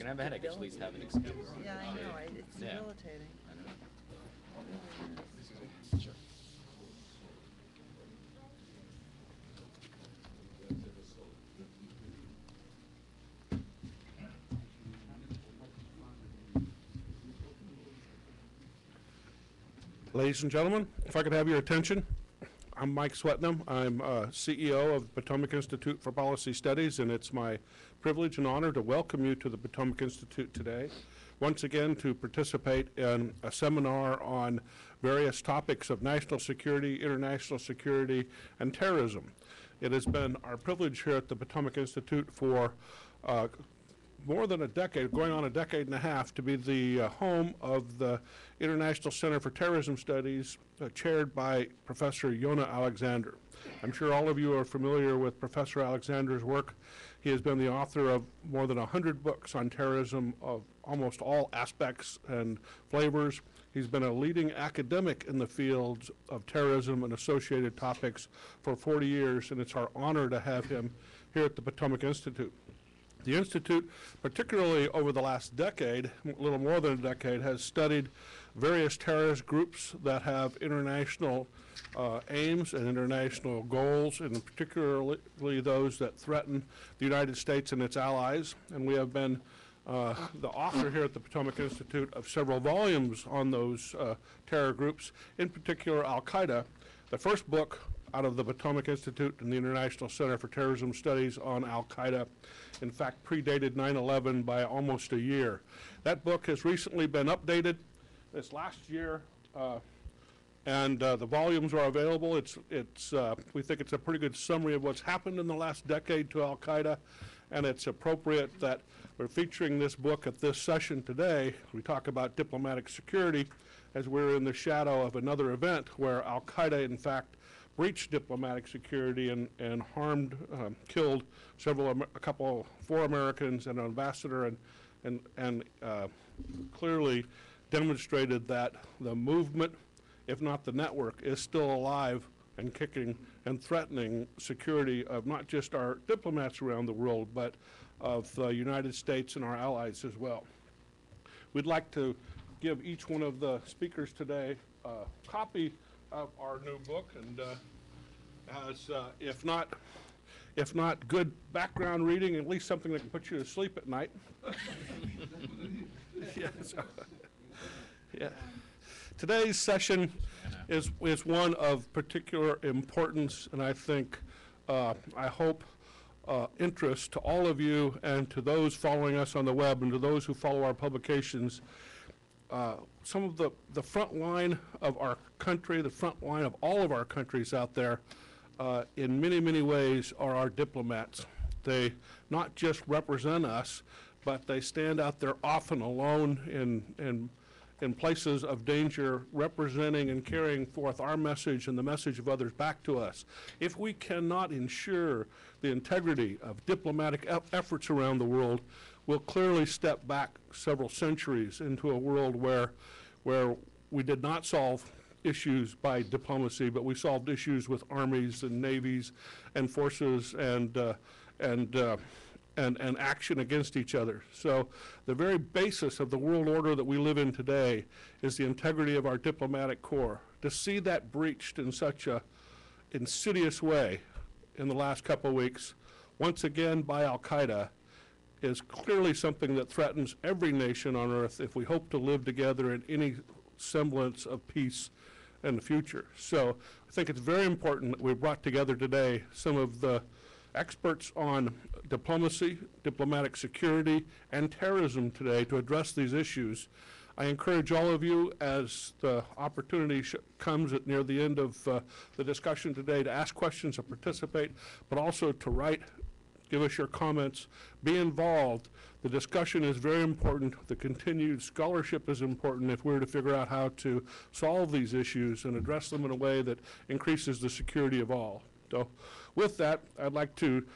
gonna have a headache, at least have an excuse. Yeah, I know, it's Yeah. debilitating. I know. Sure. Ladies and gentlemen, if I could have your attention, I'm Mike Swetnam. I'm CEO of Potomac Institute for Policy Studies, and it's my privilege and honor to welcome you to the Potomac Institute today, once again to participate in a seminar on various topics of national security, international security, and terrorism. It has been our privilege here at the Potomac Institute for more than a decade, going on a decade and a half, to be the home of the International Center for Terrorism Studies, chaired by Professor Yona Alexander. I'm sure all of you are familiar with Professor Alexander's work. He has been the author of more than 100 books on terrorism of almost all aspects and flavors. He's been a leading academic in the fields of terrorism and associated topics for 40 years, and it's our honor to have him here at the Potomac Institute. The Institute, particularly over the last decade, a little more than a decade, has studied various terrorist groups that have international aims and international goals, and particularly those that threaten the United States and its allies. And we have been the author here at the Potomac Institute of several volumes on those terror groups, in particular Al-Qaeda. The first book out of the Potomac Institute and the International Center for Terrorism Studies on Al-Qaeda, in fact, predated 9/11 by almost a year. That book has recently been updated this last year, and the volumes are available. We think it's a pretty good summary of what's happened in the last decade to Al-Qaeda, and it's appropriate that we're featuring this book at this session today. We talk about diplomatic security as we're in the shadow of another event where Al-Qaeda, in fact, breached diplomatic security and harmed, killed four Americans and an ambassador, and clearly demonstrated that the movement, if not the network, is still alive and kicking and threatening security of not just our diplomats around the world, but of the United States and our allies as well. We'd like to give each one of the speakers today a copy of our new book, and as if not good background reading, at least something that can put you to sleep at night. Yeah. Today's session is one of particular importance, and I think, I hope, interest to all of you and to those following us on the web and to those who follow our publications. Some of the front line of our country, the front line of all of our countries out there, in many, many ways are our diplomats. They not just represent us, but they stand out there often alone in places of danger, representing and carrying forth our message and the message of others back to us. If we cannot ensure the integrity of diplomatic efforts around the world, we'll clearly step back several centuries into a world where we did not solve issues by diplomacy, but we solved issues with armies and navies and forces and action against each other. So the very basis of the world order that we live in today is the integrity of our diplomatic corps. To see that breached in such a insidious way in the last couple of weeks, once again by Al-Qaeda, is clearly something that threatens every nation on earth if we hope to live together in any semblance of peace in the future. So I think it's very important that we brought together today some of the experts on diplomacy, diplomatic security, and terrorism today to address these issues. I encourage all of you, as the opportunity comes at near the end of the discussion today, to ask questions and participate, but also to write, give us your comments, be involved. The discussion is very important. The continued scholarship is important if we're to figure out how to solve these issues and address them in a way that increases the security of all. So with that, I'd like to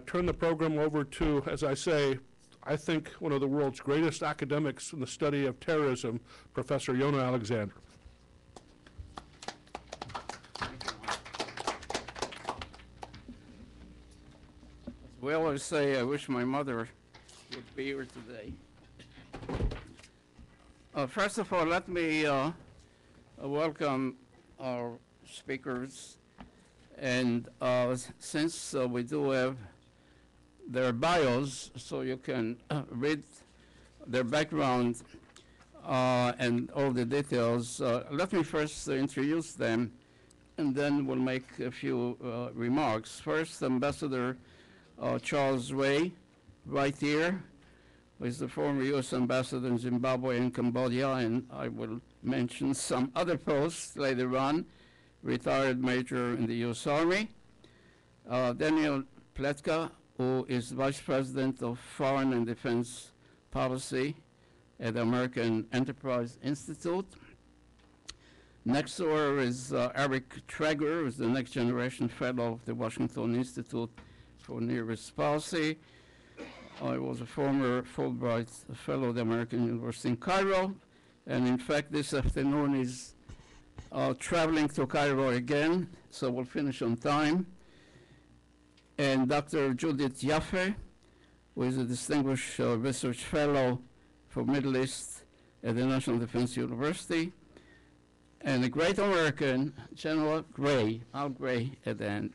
turn the program over to, as I say, I think one of the world's greatest academics in the study of terrorism, Professor Yona Alexander. We always say, I wish my mother would be here today. First of all, let me welcome our speakers. And since we do have their bios, so you can read their background and all the details, let me first introduce them, and then we'll make a few remarks. First, Ambassador Charles Ray, right here, who is the former U.S. Ambassador in Zimbabwe and Cambodia, and I will mention some other posts later on. Retired Major in the U.S. Army. Daniel Pletka, who is Vice President of Foreign and Defense Policy at the American Enterprise Institute. Next door is Eric Traeger, who is the Next Generation Fellow of the Washington Institute for Near East Policy. I was a former Fulbright Fellow of the American University in Cairo, and in fact this afternoon is traveling to Cairo again, so we'll finish on time. And Dr. Judith Yaffe, who is a distinguished research fellow for Middle East at the National Defense University, and a great American, General Gray, Al Gray at the end.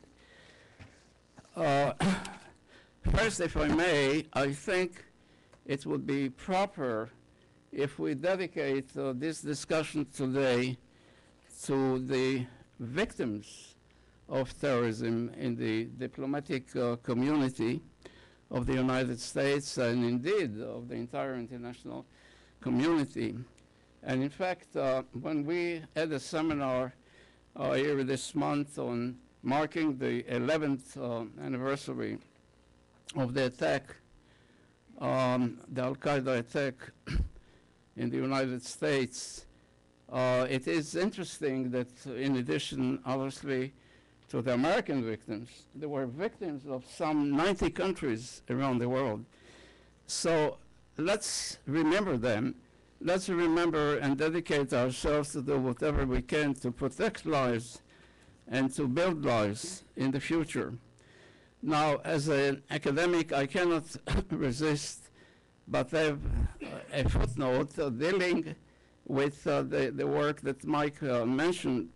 First, if I may, I think it would be proper if we dedicate this discussion today to the victims of terrorism in the diplomatic community of the United States and indeed of the entire international community. And in fact, when we had a seminar here this month on marking the 11th anniversary of the attack, the Al-Qaeda attack in the United States, it is interesting that in addition, obviously, to the American victims, there were victims of some 90 countries around the world. So let's remember them. Let's remember and dedicate ourselves to do whatever we can to protect lives and to build lives in the future. Now, as an academic, I cannot resist but have a footnote dealing with the work that Mike mentioned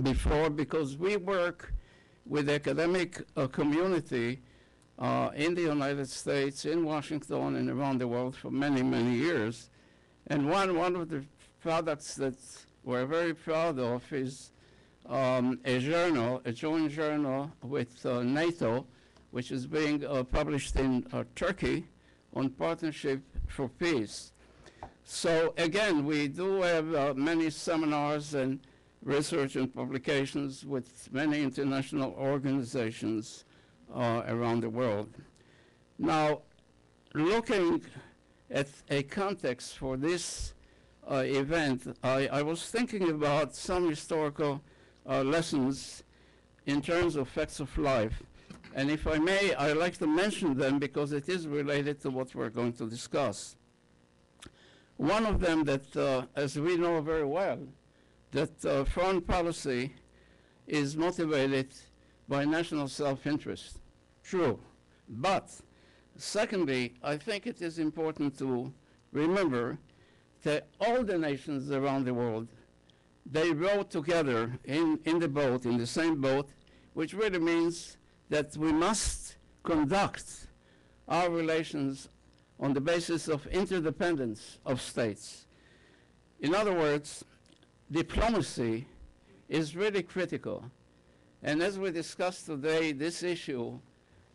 before, because we work with the academic community in the United States, in Washington, and around the world for many, many years. And one of the products that we're very proud of is a journal, a joint journal with NATO, which is being published in Turkey on Partnership for Peace. So again, we do have many seminars and research and publications with many international organizations around the world. Now, looking at a context for this event, I was thinking about some historical lessons in terms of facts of life. And if I may, I'd like to mention them because it is related to what we're going to discuss. One of them that, as we know very well, that foreign policy is motivated by national self-interest. True. But secondly, I think it is important to remember that all the nations around the world, they rowed together in the boat, in the same boat, which really means that we must conduct our relations on the basis of interdependence of states. In other words, diplomacy is really critical. And as we discussed today, this issue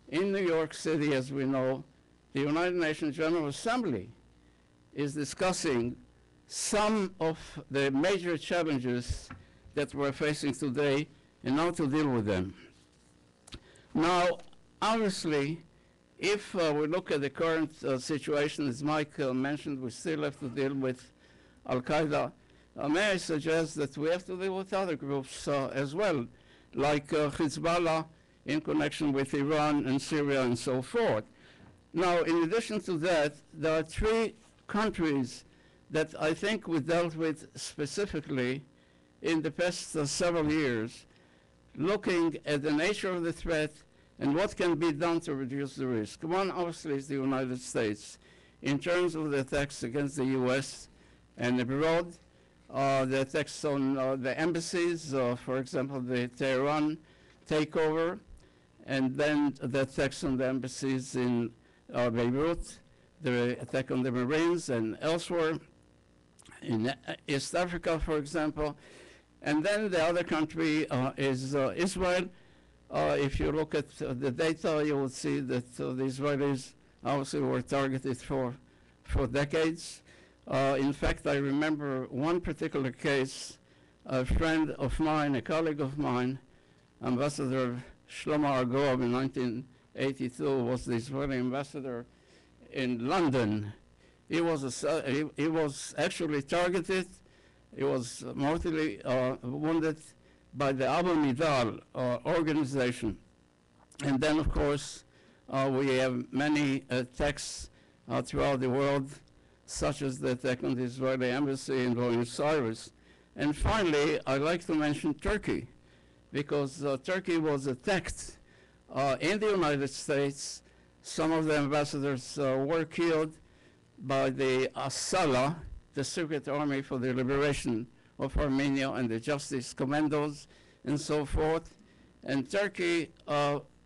in New York City, as we know, the United Nations General Assembly is discussing some of the major challenges that we're facing today and how to deal with them. Now, obviously, if we look at the current situation, as Mike mentioned, we still have to deal with Al-Qaeda. May I suggest that we have to deal with other groups as well, like Hezbollah in connection with Iran and Syria and so forth. Now, in addition to that, there are three countries that I think we dealt with specifically in the past several years, looking at the nature of the threat and what can be done to reduce the risk. One, obviously, is the United States. In terms of the attacks against the U.S. and abroad, the attacks on the embassies, for example, the Tehran takeover, and then the attacks on the embassies in Beirut, the attack on the Marines and elsewhere, in East Africa, for example. And then the other country is Israel. If you look at the data, you will see that the Israelis obviously were targeted for decades. In fact, I remember one particular case, a friend of mine, a colleague of mine, Ambassador Shlomo Argov in 1982 was the Israeli ambassador in London. He was actually targeted. He was mortally wounded by the Abu Nidal organization. And then, of course, we have many attacks throughout the world, such as the attack on the Israeli embassy in Buenos Aires. And finally, I'd like to mention Turkey, because Turkey was attacked in the United States. Some of the ambassadors were killed by the Asala, the Secret Army for the Liberation of Armenia, and the Justice Commandos, and so forth. And Turkey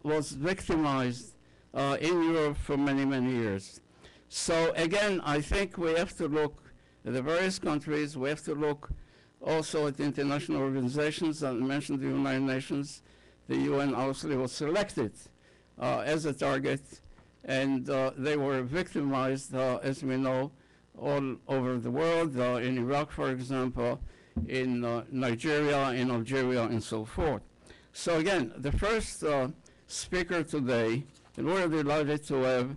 was victimized in Europe for many, many years. So again, I think we have to look at the various countries. We have to look also at international organizations. I mentioned the United Nations. The UN obviously was selected as a target, and they were victimized, as we know, all over the world, in Iraq, for example, in Nigeria, in Algeria, and so forth. So again, the first speaker today, and we're delighted to have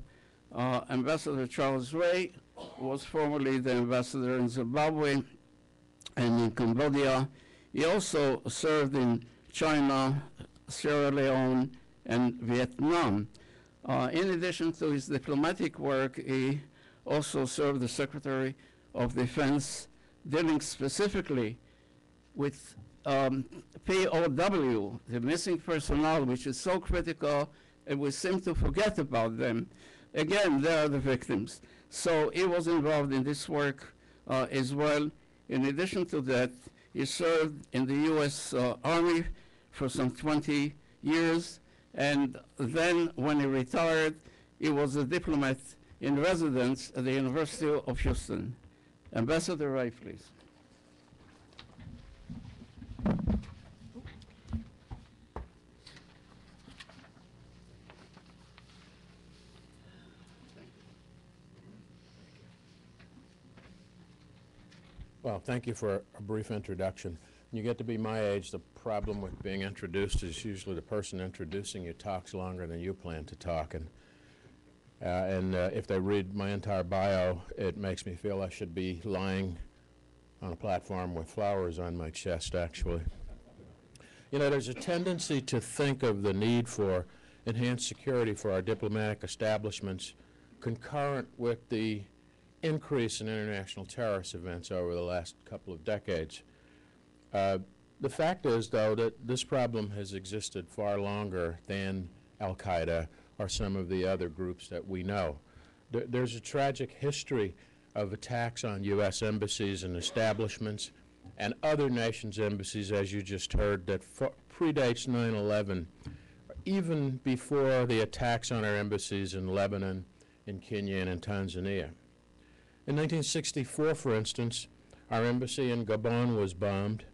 Ambassador Charles Ray, who was formerly the ambassador in Zimbabwe and in Cambodia. He also served in China, Sierra Leone, and Vietnam. In addition to his diplomatic work, he also served as Secretary of Defense, dealing specifically with POW, the missing personnel, which is so critical, and we seem to forget about them. Again, they are the victims. So he was involved in this work as well. In addition to that, he served in the U.S. Army for some 20 years, and then when he retired, he was a diplomat in residence at the University of Houston. Ambassador Ray, please. Well, thank you for a brief introduction. When you get to be my age, the problem with being introduced is usually the person introducing you talks longer than you plan to talk. And if they read my entire bio, it makes me feel I should be lying on a platform with flowers on my chest, actually. You know, there's a tendency to think of the need for enhanced security for our diplomatic establishments concurrent with the increase in international terrorist events over the last couple of decades. The fact is, though, that this problem has existed far longer than Al-Qaeda or some of the other groups that we know. There's a tragic history of attacks on U.S. embassies and establishments and other nations' embassies, as you just heard, that predates 9/11, even before the attacks on our embassies in Lebanon, in Kenya, and in Tanzania. In 1964, for instance, our embassy in Gabon was bombed,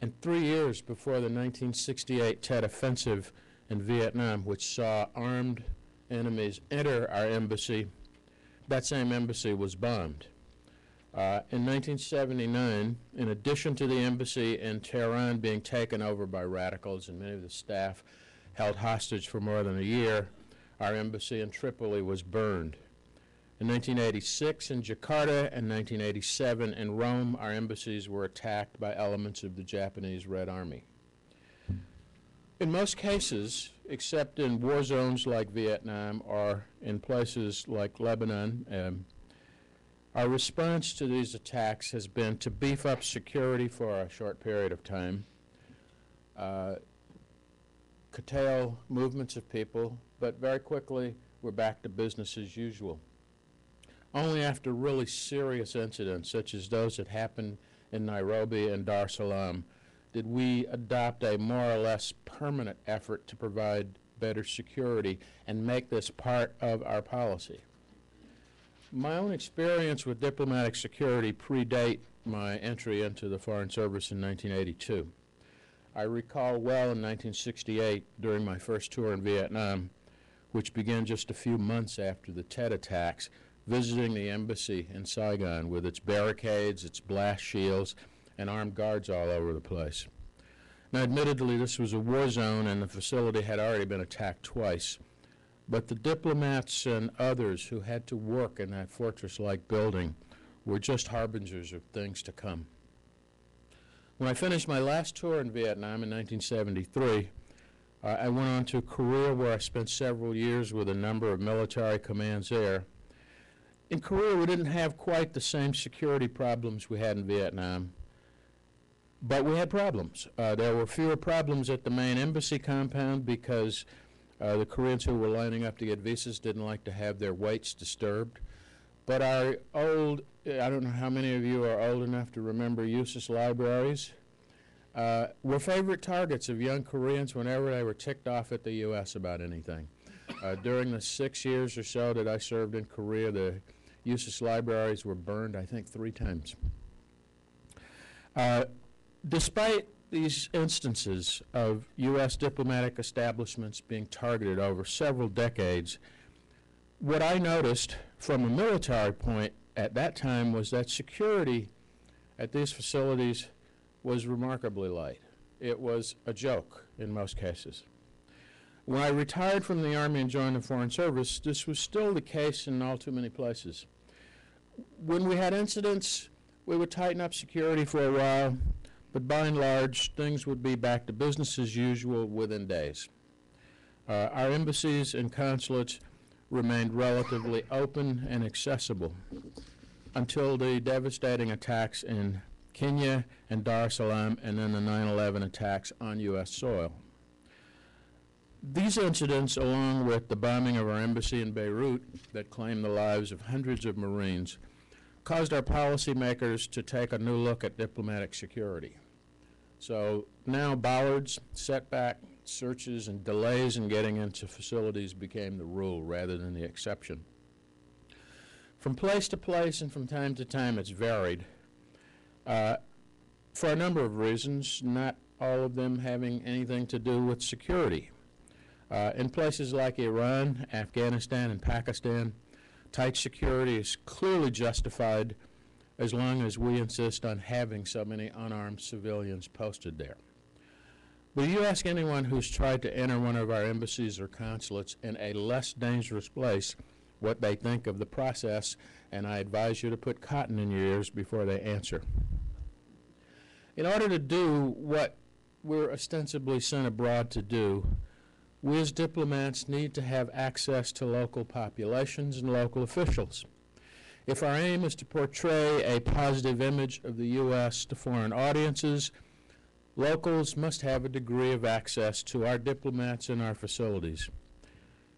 and 3 years before the 1968 Tet Offensive in Vietnam, which saw armed enemies enter our embassy, that same embassy was bombed. In 1979, in addition to the embassy in Tehran being taken over by radicals and many of the staff held hostage for more than a year, our embassy in Tripoli was burned. In 1986 in Jakarta and 1987 in Rome, our embassies were attacked by elements of the Japanese Red Army. In most cases, except in war zones like Vietnam or in places like Lebanon, our response to these attacks has been to beef up security for a short period of time, curtail movements of people, but very quickly we're back to business as usual. Only after really serious incidents, such as those that happened in Nairobi and Dar es Salaam, did we adopt a more or less permanent effort to provide better security and make this part of our policy. My own experience with diplomatic security predate my entry into the Foreign Service in 1982. I recall well in 1968, during my first tour in Vietnam, which began just a few months after the Tet attacks, visiting the embassy in Saigon with its barricades, its blast shields, and armed guards all over the place. Now, admittedly, this was a war zone, and the facility had already been attacked twice. But the diplomats and others who had to work in that fortress-like building were just harbingers of things to come. When I finished my last tour in Vietnam in 1973, I went on to Korea, where I spent several years with a number of military commands there. In Korea, we didn't have quite the same security problems we had in Vietnam, but we had problems. There were fewer problems at the main embassy compound because the Koreans who were lining up to get visas didn't like to have their waits disturbed. But our old, I don't know how many of you are old enough to remember USIS libraries, were favorite targets of young Koreans whenever they were ticked off at the U.S. about anything. During the 6 years or so that I served in Korea, the USIS libraries were burned, I think, 3 times. Despite these instances of U.S. diplomatic establishments being targeted over several decades, what I noticed from a military point at that time was that security at these facilities was remarkably light. It was a joke in most cases. When I retired from the Army and joined the Foreign Service, this was still the case in all too many places. When we had incidents, we would tighten up security for a while, but by and large, things would be back to business as usual within days. Our embassies and consulates remained relatively open and accessible until the devastating attacks in Kenya and Dar es Salaam, and then the 9/11 attacks on U.S. soil. These incidents, along with the bombing of our embassy in Beirut that claimed the lives of hundreds of Marines, caused our policymakers to take a new look at diplomatic security. So now bollards, setback, searches, and delays in getting into facilities became the rule rather than the exception. From place to place and from time to time, it's varied for a number of reasons, not all of them having anything to do with security. In places like Iran, Afghanistan, and Pakistan, tight security is clearly justified as long as we insist on having so many unarmed civilians posted there. But you ask anyone who's tried to enter one of our embassies or consulates in a less dangerous place what they think of the process, and I advise you to put cotton in your ears before they answer. In order to do what we're ostensibly sent abroad to do, we as diplomats need to have access to local populations and local officials. If our aim is to portray a positive image of the U.S. to foreign audiences, locals must have a degree of access to our diplomats and our facilities.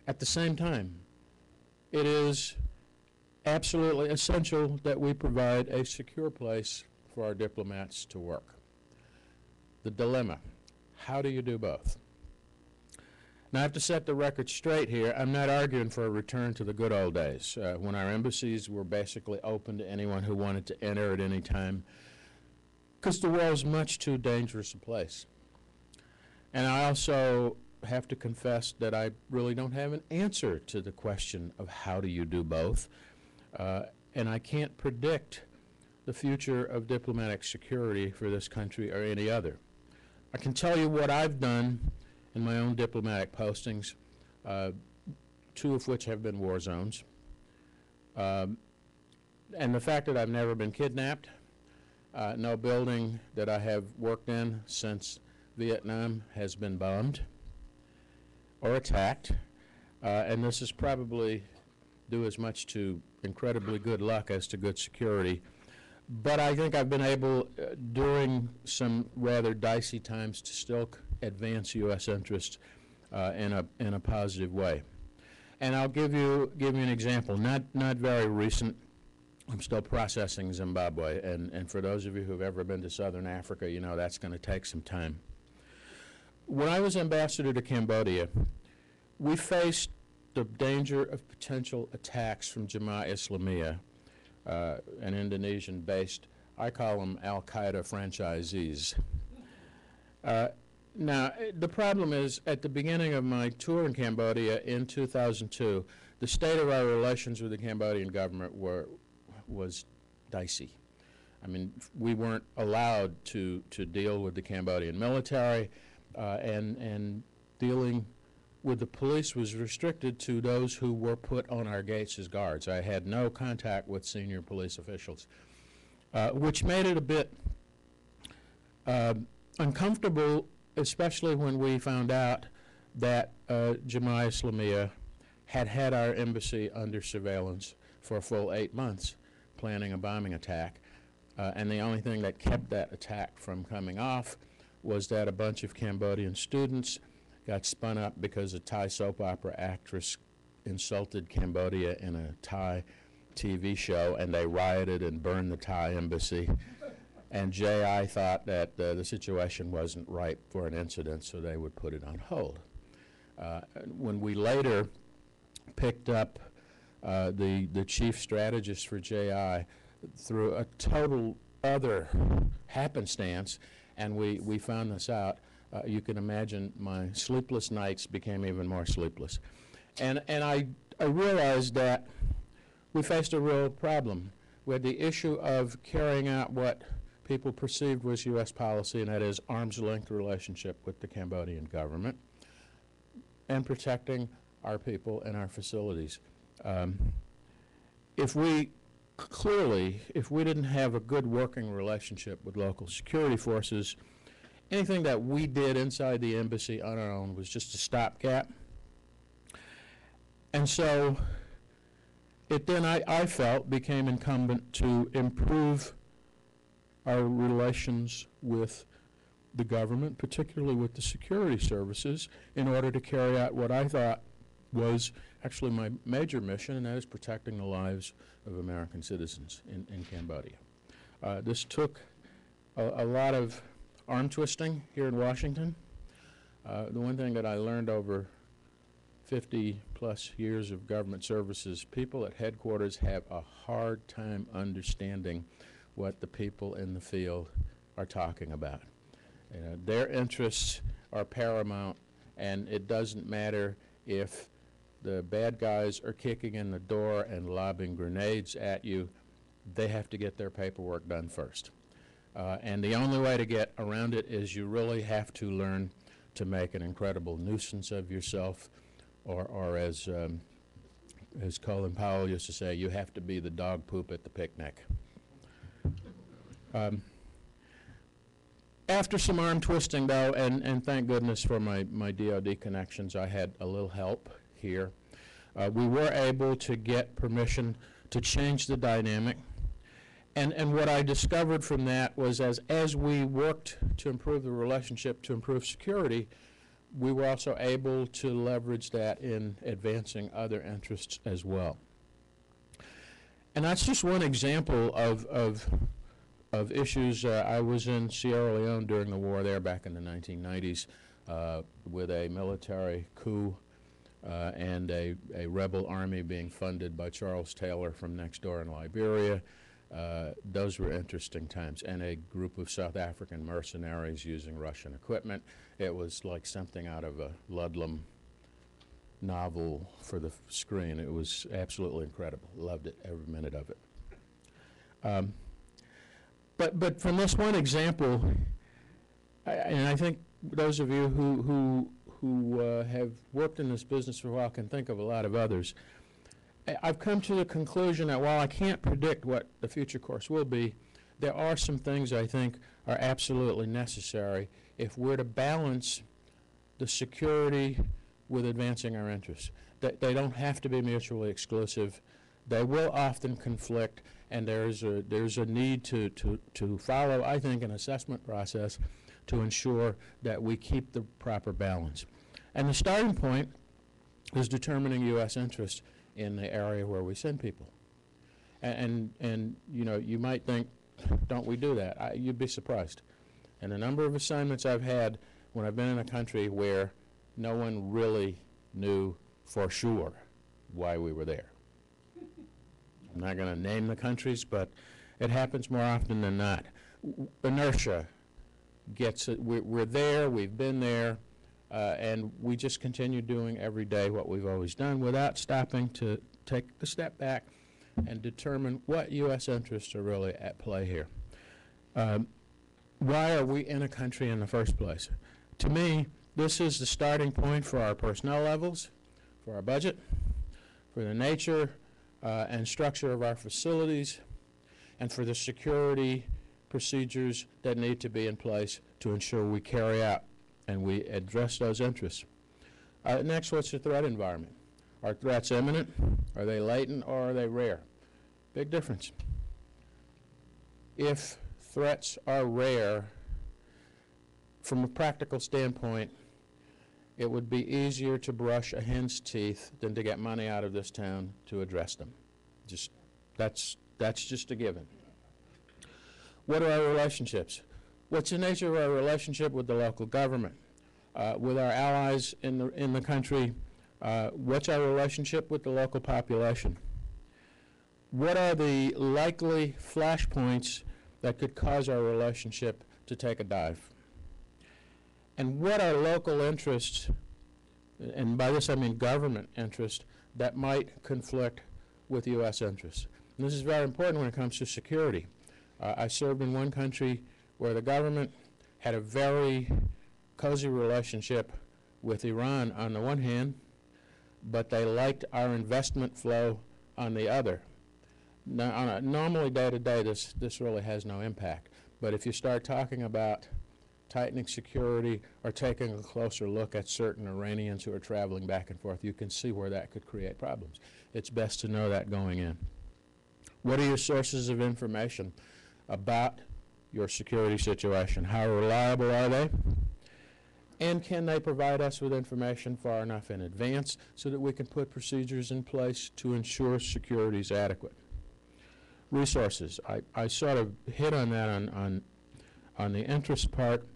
At the same time, it is absolutely essential that we provide a secure place for our diplomats to work. The dilemma: how do you do both? Now, I have to set the record straight here. I'm not arguing for a return to the good old days, when our embassies were basically open to anyone who wanted to enter at any time, because the world is much too dangerous a place. And I also have to confess that I really don't have an answer to the question of how do you do both, and I can't predict the future of diplomatic security for this country or any other. I can tell you what I've done in my own diplomatic postings, 2 of which have been war zones. And the fact that I've never been kidnapped, no building that I have worked in since Vietnam has been bombed or attacked, and this is probably due as much to incredibly good luck as to good security. But I think I've been able, during some rather dicey times, to still advance U.S. interests in a positive way. And I'll give you an example, not very recent. I'm still processing Zimbabwe, and for those of you who've ever been to Southern Africa, you know that's going to take some time. When I was ambassador to Cambodia, we faced the danger of potential attacks from Jemaah Islamiyah, an Indonesian-based, I call them Al-Qaeda franchisees. Now, the problem is, at the beginning of my tour in Cambodia in 2002, the state of our relations with the Cambodian government was dicey. I mean, we weren't allowed to deal with the Cambodian military, and dealing with the police was restricted to those who were put on our gates as guards. I had no contact with senior police officials, which made it a bit uncomfortable, especially when we found out that Jemaah Islamiyah had our embassy under surveillance for a full 8 months, planning a bombing attack. And the only thing that kept that attack from coming off was that a bunch of Cambodian students got spun up because a Thai soap opera actress insulted Cambodia in a Thai TV show, and they rioted and burned the Thai embassy. And JI thought that the situation wasn't ripe for an incident, so they would put it on hold. When we later picked up the chief strategist for JI through a total other happenstance, and we found this out, you can imagine my sleepless nights became even more sleepless. And I realized that we faced a real problem. We had the issue of carrying out what people perceived was U.S. policy, and that is arm's length relationship with the Cambodian government, and protecting our people and our facilities. If we didn't have a good working relationship with local security forces, anything that we did inside the embassy on our own was just a stopgap. And so it then, I felt, became incumbent to improve our relations with the government, particularly with the security services, in order to carry out what I thought was actually my major mission, and that is protecting the lives of American citizens in Cambodia. This took a lot of arm twisting here in Washington. The one thing that I learned over 50-plus years of government services, people at headquarters have a hard time understanding what the people in the field are talking about. Their interests are paramount, and it doesn't matter if the bad guys are kicking in the door and lobbing grenades at you. They have to get their paperwork done first. And the only way to get around it is you really have to learn to make an incredible nuisance of yourself, or as Colin Powell used to say, you have to be the dog poop at the picnic. After some arm twisting, though, and thank goodness for my DoD connections, I had a little help here. We were able to get permission to change the dynamic. And what I discovered from that was as we worked to improve the relationship, to improve security, we were also able to leverage that in advancing other interests as well. And that's just one example of issues. I was in Sierra Leone during the war there back in the 1990s with a military coup and a rebel army being funded by Charles Taylor from next door in Liberia. Those were interesting times, and a group of South African mercenaries using Russian equipment. It was like something out of a Ludlum novel for the screen. It was absolutely incredible. Loved it, every minute of it. But from this one example, and I think those of you who have worked in this business for a while can think of a lot of others. I've come to the conclusion that while I can't predict what the future course will be, there are some things I think are absolutely necessary if we're to balance the security with advancing our interests. They don't have to be mutually exclusive. They will often conflict, and there's a need to follow, I think, an assessment process to ensure that we keep the proper balance. And the starting point is determining U.S. interest in the area where we send people. And you know, you might think, don't we do that? You'd be surprised. And the number of assignments I've had when I've been in a country where no one really knew for sure why we were there. I'm not going to name the countries, but it happens more often than not. Inertia gets it. We're there, we've been there, and we just continue doing every day what we've always done without stopping to take a step back and determine what U.S. interests are really at play here. Why are we in a country in the first place? To me, this is the starting point for our personnel levels, for our budget, for the nature and structure of our facilities, and for the security procedures that need to be in place to ensure we carry out and we address those interests. Next, what's the threat environment? Are threats imminent? Are they latent, or are they rare? Big difference. If threats are rare, from a practical standpoint, it would be easier to brush a hen's teeth than to get money out of this town to address them. That's just a given. What are our relationships? What's the nature of our relationship with the local government, with our allies in the country? What's our relationship with the local population? What are the likely flashpoints that could cause our relationship to take a dive? And what are local interests, and by this I mean government interests, that might conflict with U.S. interests? And this is very important when it comes to security. I served in one country where the government had a very cozy relationship with Iran on the one hand, but they liked our investment flow on the other. Now, on a normally day-to-day, this really has no impact. But if you start talking about tightening security or taking a closer look at certain Iranians who are traveling back and forth, you can see where that could create problems. It's best to know that going in. What are your sources of information about your security situation? How reliable are they? And can they provide us with information far enough in advance so that we can put procedures in place to ensure security is adequate? Resources. I sort of hit on that on the interest part,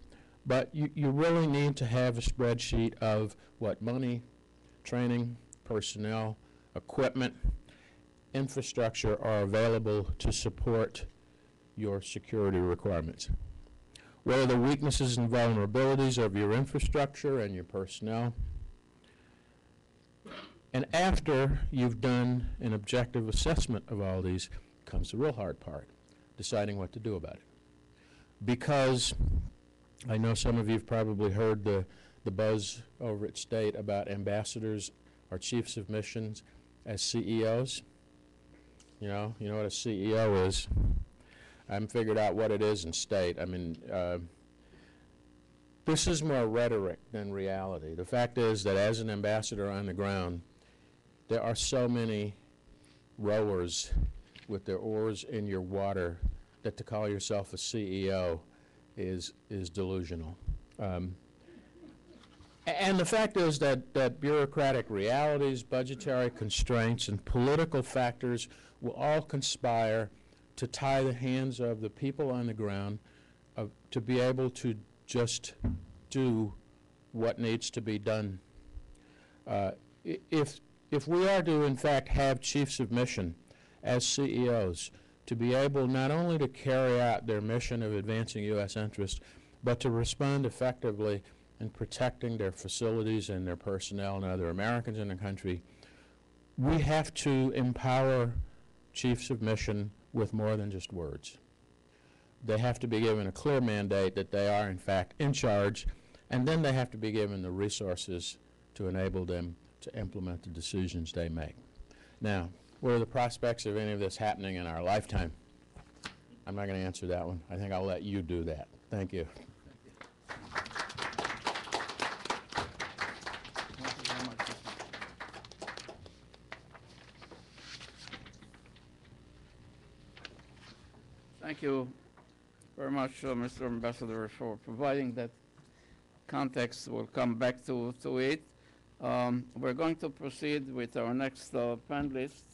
but you really need to have a spreadsheet of what money, training, personnel, equipment, infrastructure are available to support your security requirements. What are the weaknesses and vulnerabilities of your infrastructure and your personnel? And after you've done an objective assessment of all these, comes the real hard part, deciding what to do about it. Because I know some of you have probably heard the buzz over at State about ambassadors or chiefs of missions as CEOs. You know what a CEO is. I haven't figured out what it is in State. I mean, this is more rhetoric than reality. The fact is that as an ambassador on the ground, there are so many rowers with their oars in your water that to call yourself a CEO is delusional. And the fact is that bureaucratic realities, budgetary constraints, and political factors will all conspire to tie the hands of the people on the ground to be able to just do what needs to be done. If we are to, in fact, have chiefs of mission as CEOs to be able not only to carry out their mission of advancing U.S. interests, but to respond effectively in protecting their facilities and their personnel and other Americans in the country, we have to empower chiefs of mission with more than just words. They have to be given a clear mandate that they are, in fact, in charge, and then they have to be given the resources to enable them to implement the decisions they make. Now, what are the prospects of any of this happening in our lifetime? I'm not going to answer that one. I think I'll let you do that. Thank you. Thank you very much, Mr. Ambassador, for providing that context, we'll come back to it. We're going to proceed with our next panelist,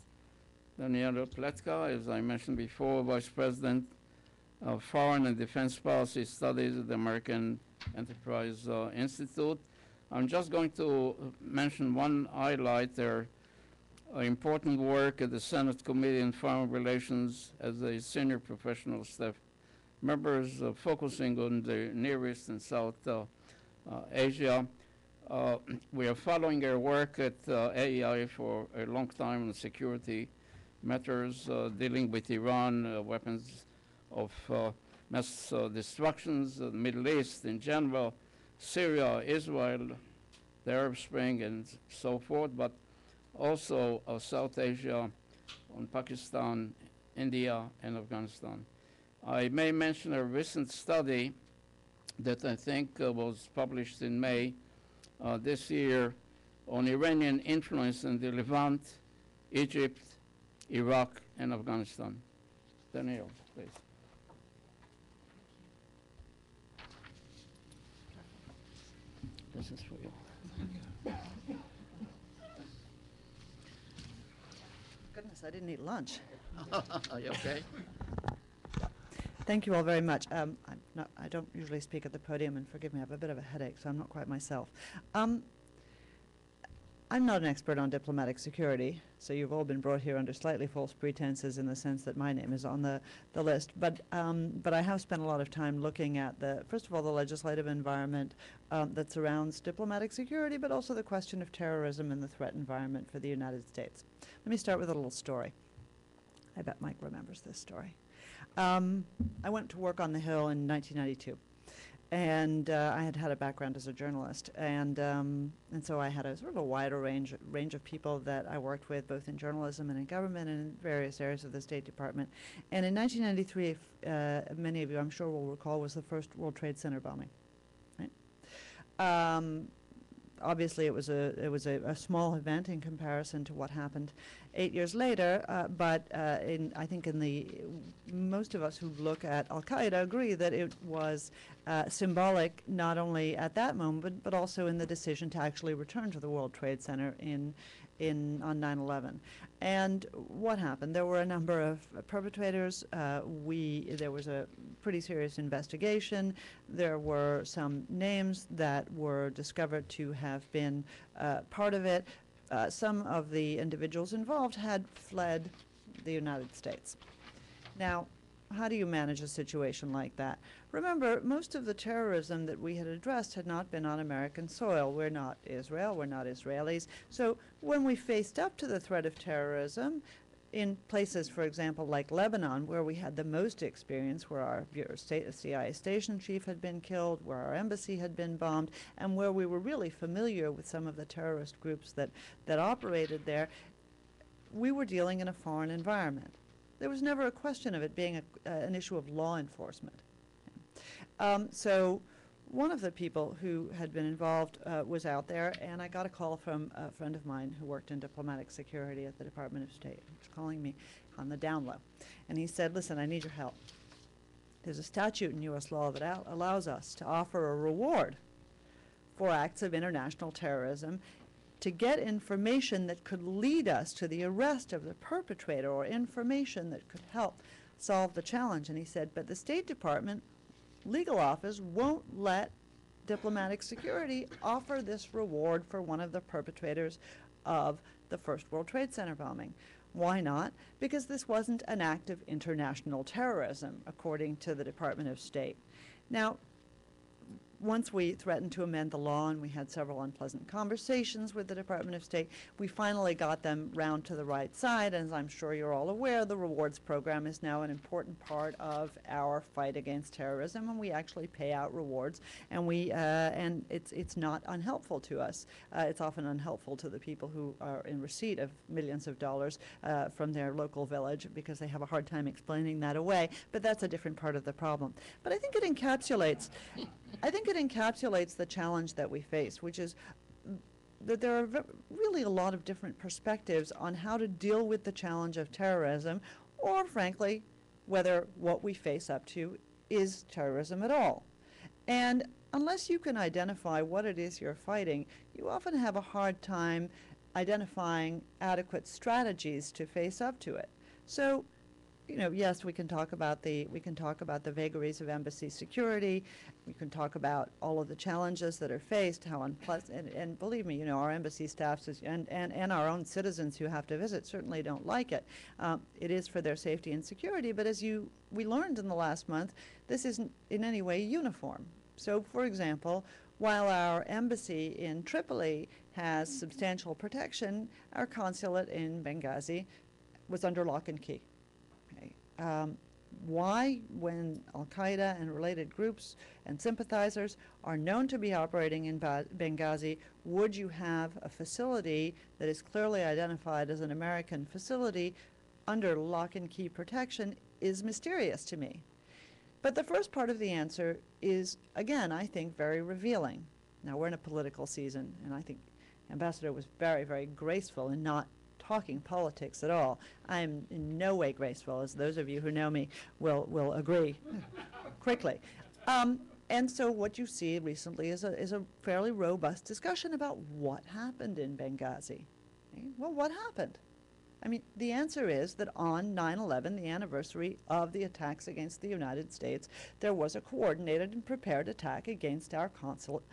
Daniela Pletka, as I mentioned before, Vice President of Foreign and Defense Policy Studies at the American Enterprise Institute. I'm just going to mention one highlight there. Important work at the Senate Committee on Foreign Relations as a senior professional staff members focusing on the Near East and South Asia. We are following her work at AEI for a long time on security matters dealing with Iran, weapons of mass destructions, the Middle East in general, Syria, Israel, the Arab Spring, and so forth, but also South Asia, on Pakistan, India, and Afghanistan. I may mention a recent study that I think was published in May this year on Iranian influence in the Levant, Egypt, Iraq, and Afghanistan. Daniel, please. This is for you. Goodness, I didn't eat lunch. Are you okay? Thank you all very much. I don't usually speak at the podium, and forgive me, I have a bit of a headache, so I'm not quite myself. I'm not an expert on diplomatic security, so you've all been brought here under slightly false pretenses in the sense that my name is on the list. But I have spent a lot of time looking at first of all, the legislative environment that surrounds diplomatic security, but also the question of terrorism and the threat environment for the United States. Let me start with a little story. I bet Mike remembers this story. I went to work on the Hill in 1992. And I had had a background as a journalist, and so I had a sort of a wider range of people that I worked with, both in journalism and in government and in various areas of the State Department. And in 1993, many of you, I'm sure, will recall, was the first World Trade Center bombing. Right? Obviously, it was a small event in comparison to what happened 8 years later. But I think most of us who look at Al Qaeda agree that it was symbolic not only at that moment, but also in the decision to actually return to the World Trade Center on 9/11. And what happened? There were a number of perpetrators. There was a pretty serious investigation. There were some names that were discovered to have been part of it. Some of the individuals involved had fled the United States. Now, how do you manage a situation like that? Remember, most of the terrorism that we had addressed had not been on American soil. We're not Israel, we're not Israelis. So when we faced up to the threat of terrorism, in places, for example, like Lebanon, where we had the most experience, where our CIA station chief had been killed, where our embassy had been bombed, and where we were really familiar with some of the terrorist groups that operated there, we were dealing in a foreign environment. There was never a question of it being an issue of law enforcement. So one of the people who had been involved was out there, and I got a call from a friend of mine who worked in diplomatic security at the Department of State. He was calling me on the down low. And he said, listen, I need your help. There's a statute in U.S. law that allows us to offer a reward for acts of international terrorism to get information that could lead us to the arrest of the perpetrator, or information that could help solve the challenge. And he said, but the State Department legal office won't let diplomatic security offer this reward for one of the perpetrators of the first World Trade Center bombing. Why not? Because this wasn't an act of international terrorism, according to the Department of State. Now, once we threatened to amend the law, and we had several unpleasant conversations with the Department of State, we finally got them round to the right side. As I'm sure you're all aware, the rewards program is now an important part of our fight against terrorism, and we actually pay out rewards, and it's not unhelpful to us. It's often unhelpful to the people who are in receipt of millions of dollars from their local village, because they have a hard time explaining that away, but that's a different part of the problem. But I think it encapsulates the challenge that we face, which is that there are really a lot of different perspectives on how to deal with the challenge of terrorism, or frankly, whether what we face up to is terrorism at all. And unless you can identify what it is you're fighting, you often have a hard time identifying adequate strategies to face up to it. So, you know, yes, we can talk about the vagaries of embassy security. We can talk about all of the challenges that are faced, how unpleasant, and believe me, you know, our embassy staffs and our own citizens who have to visit certainly don't like it. It is for their safety and security, but as we learned in the last month, this isn't in any way uniform. So, for example, while our embassy in Tripoli has substantial protection, our consulate in Benghazi was under lock and key. Why, when al-Qaeda and related groups and sympathizers are known to be operating in Benghazi, would you have a facility that is clearly identified as an American facility under lock and key protection is mysterious to me. But the first part of the answer is, again, I think very revealing. Now, we're in a political season, and I think Ambassador was very, very graceful in not talking politics at all. I am in no way graceful, as those of you who know me will agree quickly. And so what you see recently is a fairly robust discussion about what happened in Benghazi. Okay? Well, what happened? I mean, the answer is that on 9/11, the anniversary of the attacks against the United States, there was a coordinated and prepared attack against our consulate,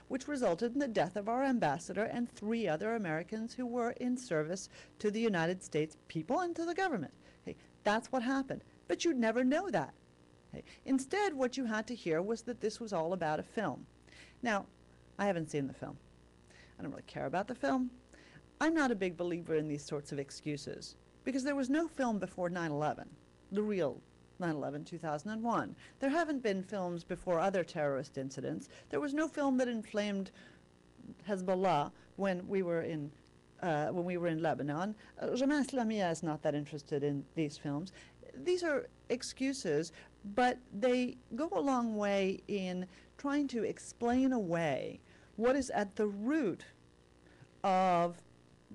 which resulted in the death of our ambassador and 3 other Americans who were in service to the United States people and to the government. Okay, that's what happened. But you'd never know that. Okay. Instead, what you had to hear was that this was all about a film. Now, I haven't seen the film. I don't really care about the film. I'm not a big believer in these sorts of excuses because there was no film before 9/11, the real 9/11, 2001. There haven't been films before other terrorist incidents. There was no film that inflamed Hezbollah when we were in Lebanon. Jamaat Islamiyah is not that interested in these films. These are excuses, but they go a long way in trying to explain away what is at the root of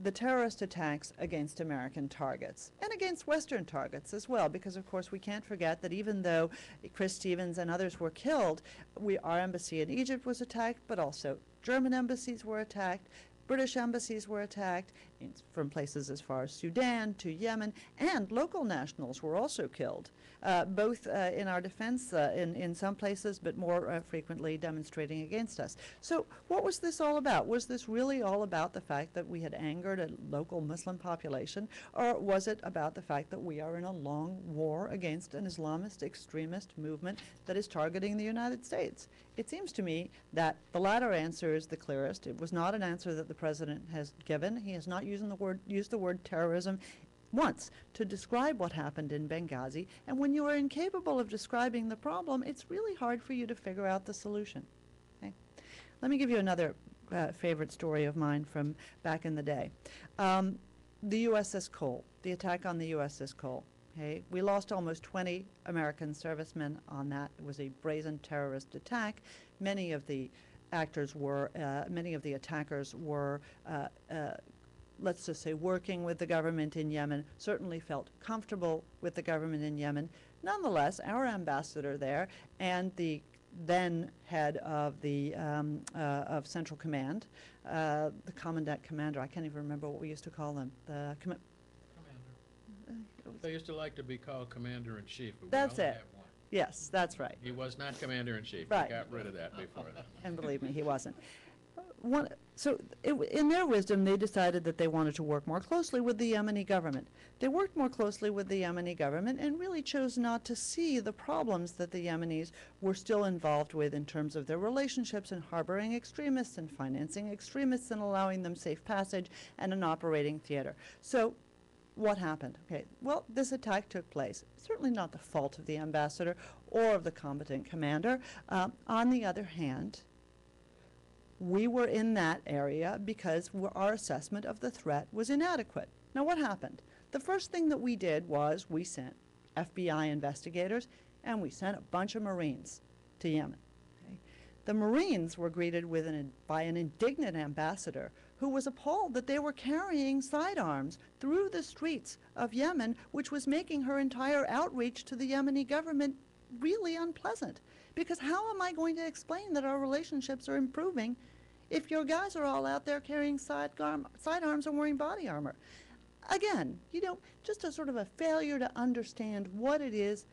the terrorist attacks against American targets and against Western targets as well, because of course we can't forget that even though Chris Stevens and others were killed, our embassy in Egypt was attacked, but also German embassies were attacked, British embassies were attacked from places as far as Sudan to Yemen, and local nationals were also killed, both in our defense in some places, but more frequently demonstrating against us. So what was this all about? Was this really all about the fact that we had angered a local Muslim population, or was it about the fact that we are in a long war against an Islamist extremist movement that is targeting the United States? It seems to me that the latter answer is the clearest. It was not an answer that the President has given. He has not used the word terrorism once to describe what happened in Benghazi. And when you are incapable of describing the problem, it's really hard for you to figure out the solution. Okay? Let me give you another favorite story of mine from back in the day. The USS Cole, the attack on the USS Cole. Okay? We lost almost 20 American servicemen on that. It was a brazen terrorist attack. Many of the attackers were, let's just say, working with the government in Yemen, certainly felt comfortable with the government in Yemen. Nonetheless, our ambassador there and the then head of the of Central Command, the Commandant Commander, I can't even remember what we used to call them, the Commander. They used to like to be called Commander-in-Chief, but That's we only it. have one. Yes, that's right. He was not Commander-in-Chief. Right. We got rid of that before that. And believe me, he wasn't. In their wisdom, they decided that they wanted to work more closely with the Yemeni government. They worked more closely with the Yemeni government and really chose not to see the problems that the Yemenis were still involved with in terms of their relationships and harboring extremists and financing extremists and allowing them safe passage and an operating theater. So what happened? Okay, well, this attack took place. Certainly not the fault of the ambassador or of the combatant commander. On the other hand, we were in that area because our assessment of the threat was inadequate. Now, what happened? The first thing that we did was we sent FBI investigators and we sent a bunch of Marines to Yemen. Okay? The Marines were greeted by an indignant ambassador who was appalled that they were carrying sidearms through the streets of Yemen, which was making her entire outreach to the Yemeni government really unpleasant. Because how am I going to explain that our relationships are improving if your guys are all out there carrying sidearms and wearing body armor? Again, just a sort of a failure to understand what it is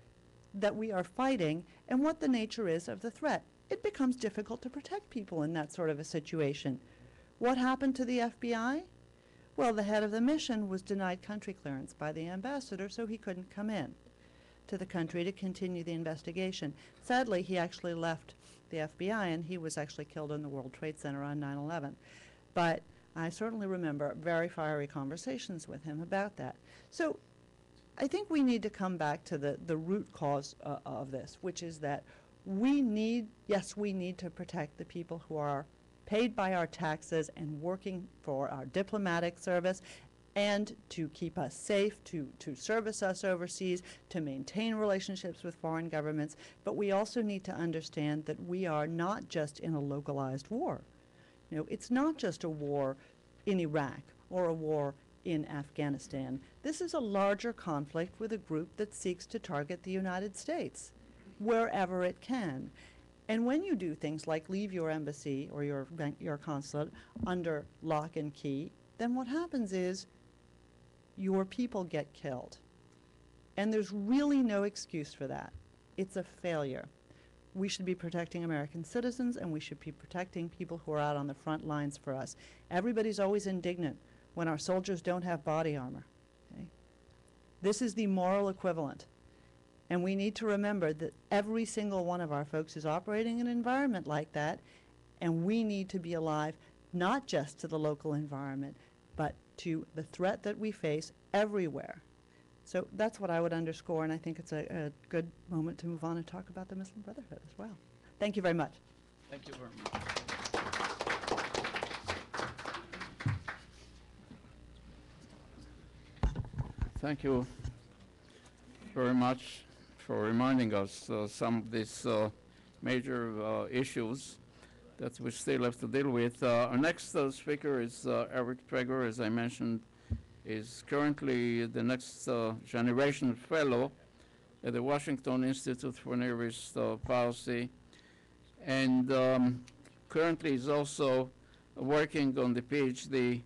that we are fighting and what the nature is of the threat. It becomes difficult to protect people in that sort of a situation. What happened to the FBI? Well, the head of the mission was denied country clearance by the ambassador, so he couldn't come in to the country to continue the investigation. Sadly, he actually left the FBI, and he was actually killed in the World Trade Center on 9/11. But I certainly remember very fiery conversations with him about that. So I think we need to come back to the root cause of this, which is that we need to protect the people who are paid by our taxes and working for our diplomatic service, and to keep us safe, to service us overseas, to maintain relationships with foreign governments. But we also need to understand that we are not just in a localized war. It's not just a war in Iraq or a war in Afghanistan. This is a larger conflict with a group that seeks to target the United States wherever it can. And when you do things like leave your embassy or your consulate under lock and key, then what happens is your people get killed. And there's really no excuse for that. It's a failure. We should be protecting American citizens, and we should be protecting people who are out on the front lines for us. Everybody's always indignant when our soldiers don't have body armor. Okay? This is the moral equivalent. And we need to remember that every single one of our folks is operating in an environment like that, and we need to be alive not just to the local environment, but to the threat that we face everywhere. So that's what I would underscore, and I think it's a good moment to move on and talk about the Muslim Brotherhood as well. Thank you very much. Thank you very much. Thank you very much for reminding us some of these major issues that we still have to deal with. Our next speaker is Eric Traeger, as I mentioned, is currently the next generation fellow at the Washington Institute for Near East Policy, and currently is also working on the PhD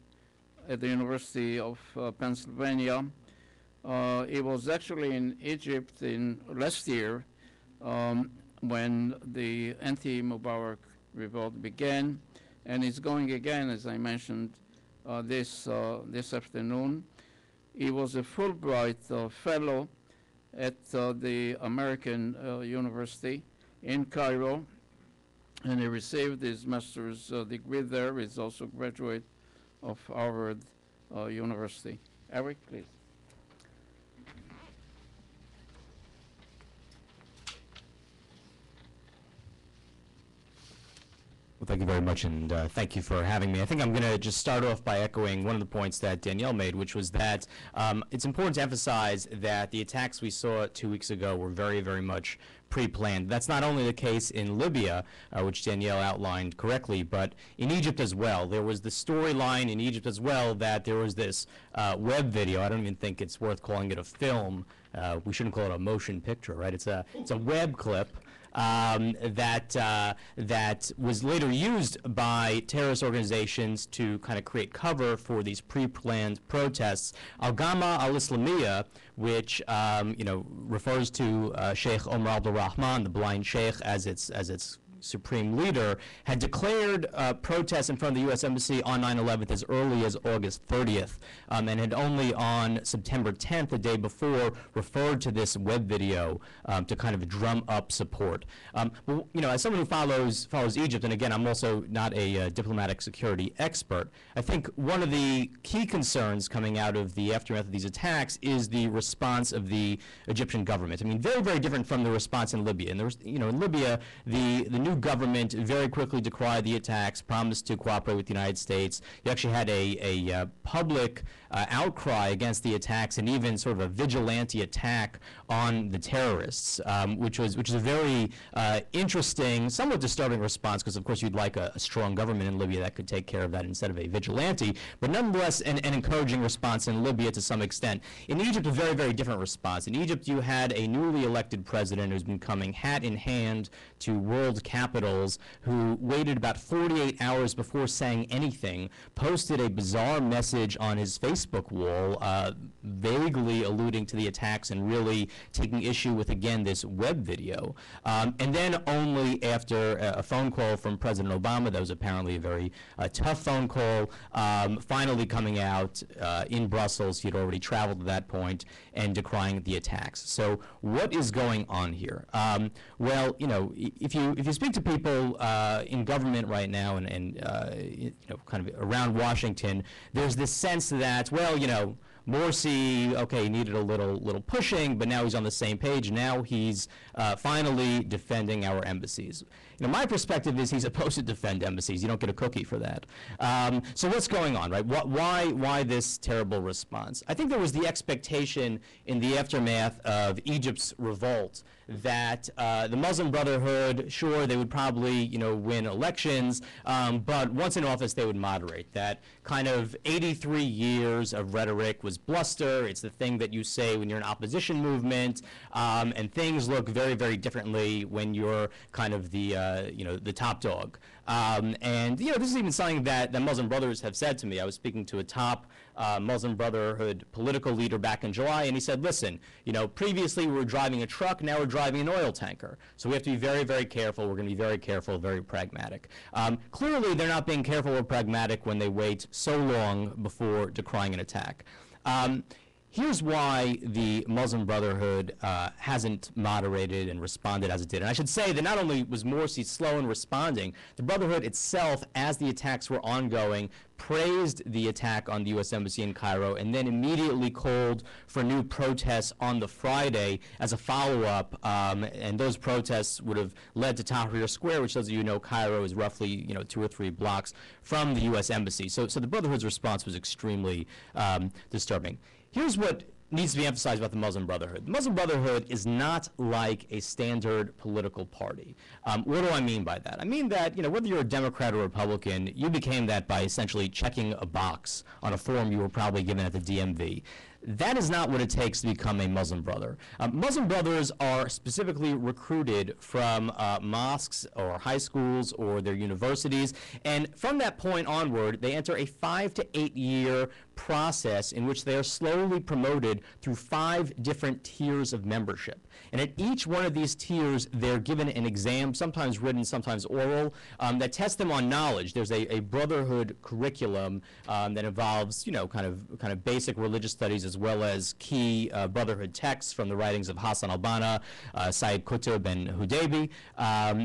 at the University of Pennsylvania. He was actually in Egypt last year when the anti-Mubarak revolt began, and he's going again, as I mentioned, this afternoon. He was a Fulbright fellow at the American University in Cairo, and he received his master's degree there. He's also a graduate of Harvard University. Eric, please. Well, thank you very much, and thank you for having me. I think I'm going to just start off by echoing one of the points that Danielle made, which was that it's important to emphasize that the attacks we saw 2 weeks ago were very, very much pre-planned. That's not only the case in Libya, which Danielle outlined correctly, but in Egypt as well. There was the storyline in Egypt as well that there was this web video. I don't even think it's worth calling it a film. We shouldn't call it a motion picture, right? It's a web clip that was later used by terrorist organizations to kind of create cover for these pre-planned protests. Al-Gama al-Islamiyya, which refers to Sheikh Omar Abdul Rahman, the blind sheikh, as its supreme leader, had declared protests in front of the U.S. Embassy on 9/11 as early as August 30th, and had only on September 10th, the day before, referred to this web video to kind of drum up support. Well, as someone who follows Egypt, and again, I'm also not a diplomatic security expert, I think one of the key concerns coming out of the aftermath of these attacks is the response of the Egyptian government. I mean, very, very different from the response in Libya. And in Libya, the new government very quickly decried the attacks, promised to cooperate with the United States. You actually had a public outcry against the attacks and even sort of a vigilante attack on the terrorists, which was a very interesting, somewhat disturbing response, because of course you'd like a strong government in Libya that could take care of that instead of a vigilante, but nonetheless an encouraging response in Libya to some extent. In Egypt, a very, very different response. In Egypt, you had a newly elected president who's been coming hat in hand to world capitals, who waited about 48 hours before saying anything, posted a bizarre message on his Facebook wall, vaguely alluding to the attacks and really taking issue with, again, this web video. And then only after a phone call from President Obama, that was apparently a very tough phone call, finally coming out in Brussels. He had already traveled to that point and decrying the attacks. So what is going on here? Well, you know, if you speak to people in government right now and you know, kind of around Washington, there's this sense that, well, you know, Morsi, okay, he needed a little pushing, but now he's on the same page. Now he's finally defending our embassies. You know, my perspective is he's supposed to defend embassies. You don't get a cookie for that. So what's going on, right? Why this terrible response? I think there was the expectation in the aftermath of Egypt's revolt that the Muslim Brotherhood, sure, they would probably, you know, win elections, but once in office, they would moderate. That kind of 83 years of rhetoric was bluster. It's the thing that you say when you're an opposition movement, and things look very, very differently when you're kind of the, you know, the top dog. And, you know, this is even something that Muslim brothers have said to me. I was speaking to a top Muslim Brotherhood political leader back in July, and he said, listen, you know, previously we were driving a truck, now we're driving an oil tanker. So we have to be very, very careful. We're going to be very careful, very pragmatic. Clearly, they're not being careful or pragmatic when they wait so long before decrying an attack. Here's why the Muslim Brotherhood hasn't moderated and responded as it did. And I should say that not only was Morsi slow in responding, the Brotherhood itself, as the attacks were ongoing, praised the attack on the U.S. Embassy in Cairo and then immediately called for new protests on the Friday as a follow-up. And those protests would have led to Tahrir Square, which, as you know, Cairo is roughly, you know, 2 or 3 blocks from the U.S. Embassy. So the Brotherhood's response was extremely disturbing. Here's what needs to be emphasized about the Muslim Brotherhood. The Muslim Brotherhood is not like a standard political party. What do I mean by that? I mean that, you know, whether you're a Democrat or Republican, you became that by essentially checking a box on a form you were probably given at the DMV. That is not what it takes to become a Muslim brother. Muslim brothers are specifically recruited from mosques or high schools or their universities, and from that point onward, they enter a 5 to 8 year process in which they are slowly promoted through 5 different tiers of membership. And at each one of these tiers, they're given an exam, sometimes written, sometimes oral, that tests them on knowledge. There's a brotherhood curriculum that involves, you know, kind of basic religious studies as well as key brotherhood texts from the writings of Hassan al-Banna, Sayyid Qutb, and Hudaybi.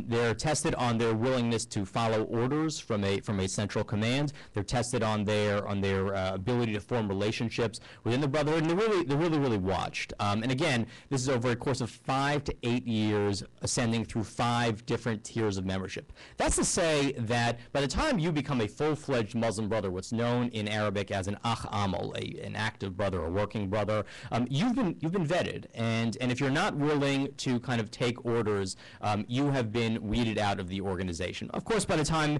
They're tested on their willingness to follow orders from a central command. They're tested on their ability to form relationships within the brotherhood, and they're really watched. And again, this is over a course of 5 to 8 years, ascending through 5 different tiers of membership. That's to say that by the time you become a full-fledged Muslim brother, what's known in Arabic as an akh amal, an active brother, a working brother, you've been vetted, and if you're not willing to kind of take orders, you have been weeded out of the organization. Of course, by the time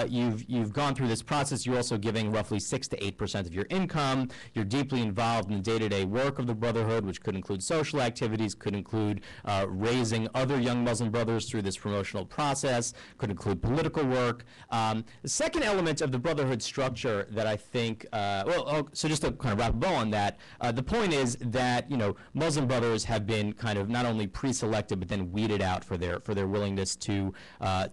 you've gone through this process, you're also giving roughly 6 to 8% of your income. You're deeply involved in the day-to-day work of the brotherhood, which could include social activities, could include raising other young Muslim brothers through this promotional process, could include political work. The second element of the brotherhood structure that I think, so just to kind of wrap a bow on that, the point is that, you know, Muslim brothers have been kind of not only pre-selected but then weeded out for their willingness to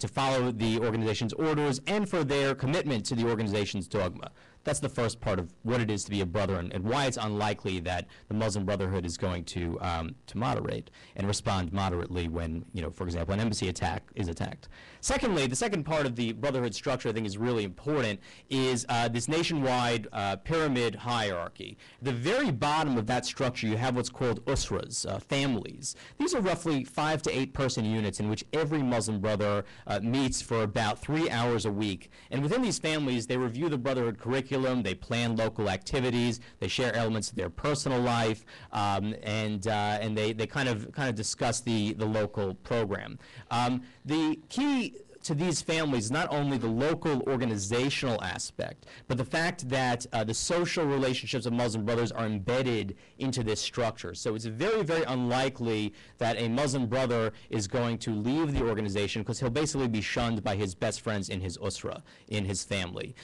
follow the organization's orders and for their commitment to the organization's dogma. that's the first part of what it is to be a brother and why it's unlikely that the Muslim Brotherhood is going to moderate and respond moderately when, for example, an embassy attack is attacked. Secondly, the second part of the brotherhood structure I think is really important is this nationwide pyramid hierarchy. The very bottom of that structure, you have what's called usras, families. These are roughly 5 to 8 person units in which every Muslim brother meets for about 3 hours a week. And within these families, they review the brotherhood curriculum, they plan local activities, they share elements of their personal life, and they kind of discuss the local program. The key to these families, not only the local organizational aspect, but the fact that the social relationships of Muslim brothers are embedded into this structure. So it's very, very unlikely that a Muslim brother is going to leave the organization because he'll basically be shunned by his best friends in his usra, in his family.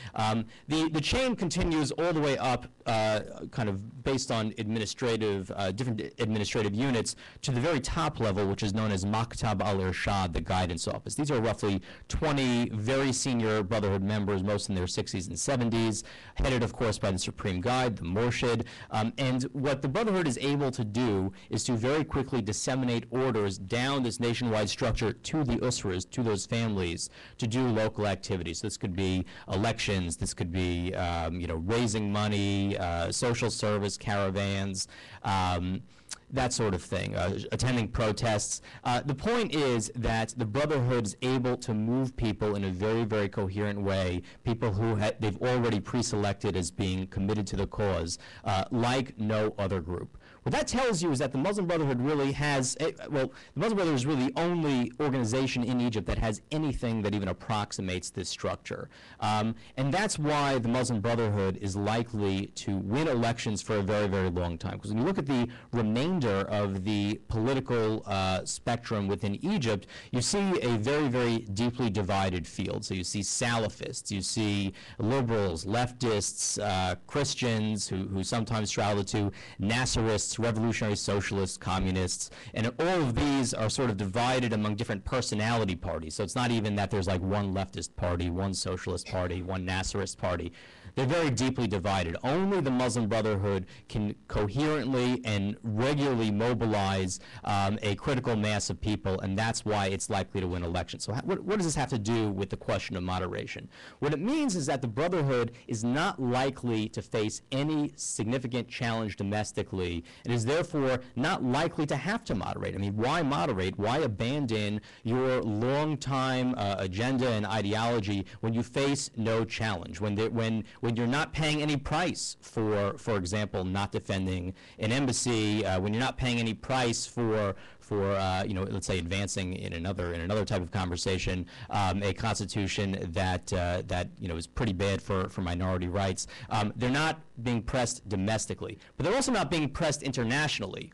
The chain continues all the way up, kind of based on different administrative units, to the very top level, which is known as Maktab al-Irshad, the guidance office. These are roughly 20 very senior Brotherhood members, most in their 60s and 70s, headed, of course, by the Supreme Guide, the Murshid. And what the Brotherhood is able to do is to very quickly disseminate orders down this nationwide structure to the usras, to those families, to do local activities. This could be elections, this could be, raising money, social service, caravans, that sort of thing, attending protests. The point is that the Brotherhood is able to move people in a very, very coherent way, people who they've already pre-selected as being committed to the cause, like no other group. What that tells you is that the Muslim Brotherhood really has, the Muslim Brotherhood is really the only organization in Egypt that has anything that even approximates this structure. And that's why the Muslim Brotherhood is likely to win elections for a very, very long time. Because when you look at the remainder of the political spectrum within Egypt, you see a very, very deeply divided field. So you see Salafists, you see liberals, leftists, Christians who sometimes travel to Nasserists, revolutionary socialists, communists, and all of these are sort of divided among different personality parties. So it's not even that there's like one leftist party, one socialist party, one Nasserist party. They're very deeply divided. Only the Muslim Brotherhood can coherently and regularly mobilize a critical mass of people, and that's why it's likely to win elections. So what does this have to do with the question of moderation? What it means is that the Brotherhood is not likely to face any significant challenge domestically, and is therefore not likely to have to moderate. I mean, why moderate? Why abandon your long-time agenda and ideology when you face no challenge? When you're not paying any price for example, not defending an embassy, when you're not paying any price for let's say advancing in another type of conversation, a constitution that is pretty bad for minority rights. They're not being pressed domestically, but they're also not being pressed internationally.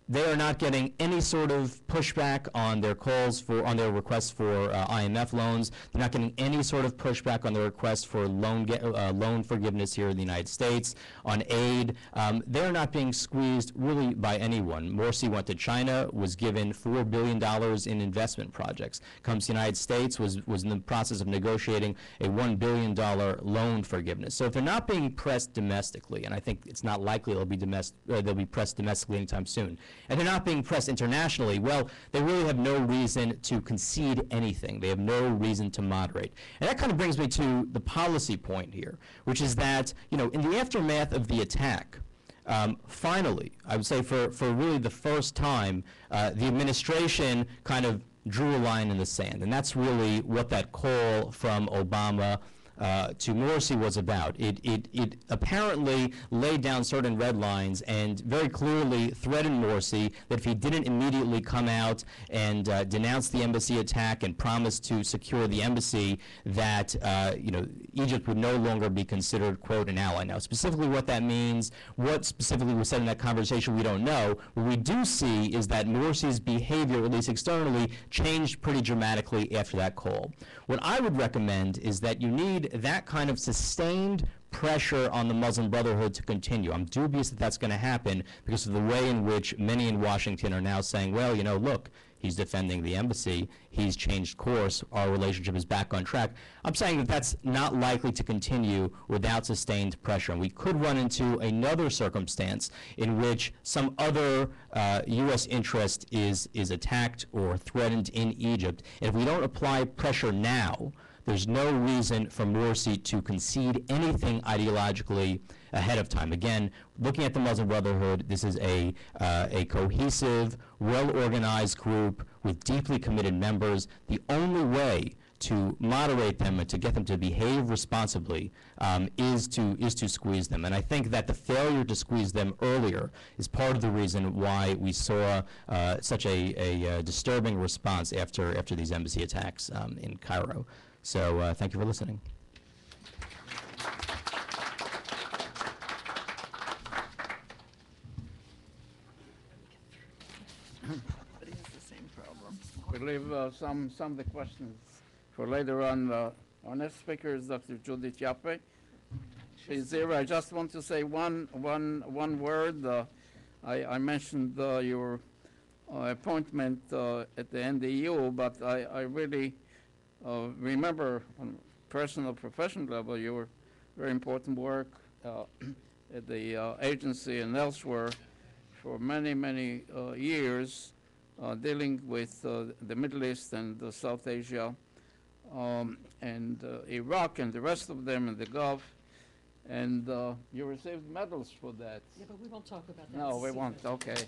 They are not getting any sort of pushback on their their requests for IMF loans. They're not getting any sort of pushback on their requests for loan forgiveness here in the United States, on aid. They're not being squeezed really by anyone. Morsi went to China, was given $4 billion in investment projects. Comes to the United States, was in the process of negotiating a $1 billion loan forgiveness. So if they're not being pressed domestically, and I think it's not likely they'll be pressed domestically anytime soon, and they're not being pressed internationally, well, they really have no reason to concede anything. They have no reason to moderate. And that kind of brings me to the policy point here, which is that, in the aftermath of the attack, finally, I would say for really the first time, the administration kind of drew a line in the sand. And that's really what that call from Obama to Morsi was about. It apparently laid down certain red lines and very clearly threatened Morsi that if he didn't immediately come out and denounce the embassy attack and promise to secure the embassy, that Egypt would no longer be considered, quote, an ally. Now, specifically what that means, what specifically was said in that conversation, we don't know. What we do see is that Morsi's behavior, at least externally, changed pretty dramatically after that call. What I would recommend is that you need that kind of sustained pressure on the Muslim Brotherhood to continue. I'm dubious that that's going to happen because of the way in which many in Washington are now saying, well, look, he's defending the embassy, he's changed course, our relationship is back on track. I'm saying that that's not likely to continue without sustained pressure. And we could run into another circumstance in which some other U.S. interest is attacked or threatened in Egypt. And if we don't apply pressure now, there's no reason for Morsi to concede anything ideologically ahead of time. Again, looking at the Muslim Brotherhood, this is a cohesive, well-organized group with deeply committed members. The only way to moderate them and to get them to behave responsibly is to squeeze them. And I think that the failure to squeeze them earlier is part of the reason why we saw such a disturbing response after these embassy attacks in Cairo. So thank you for listening. But he has the same problem. We leave some of the questions for later on. Our next speaker is Dr. Judith Yappe. She's here. I just want to say one word. I mentioned your appointment at the NDU, but I really remember on personal, professional level, your very important work at the agency and elsewhere for many, many years, dealing with the Middle East and South Asia and Iraq and the rest of them in the Gulf. And you received medals for that. Yeah, but we won't talk about that. No, we It's won't. secret. Okay.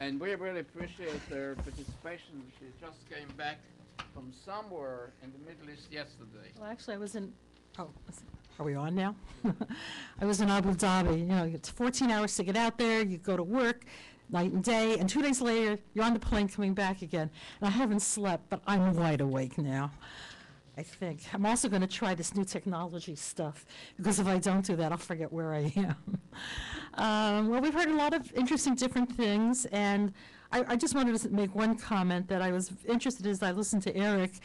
And we really appreciate their participation. She just came back from somewhere in the Middle East yesterday. Well, actually, I was in, are we on now? I was in Abu Dhabi. You know, it's 14 hours to get out there. You go to work night and day, and 2 days later, you're on the plane coming back again. And I haven't slept, but I'm wide awake now, I think. I'm also going to try this new technology stuff, because if I don't do that, I'll forget where I am. Well, we've heard a lot of interesting different things, and I just wanted to make one comment that I was interested as I listened to Eric,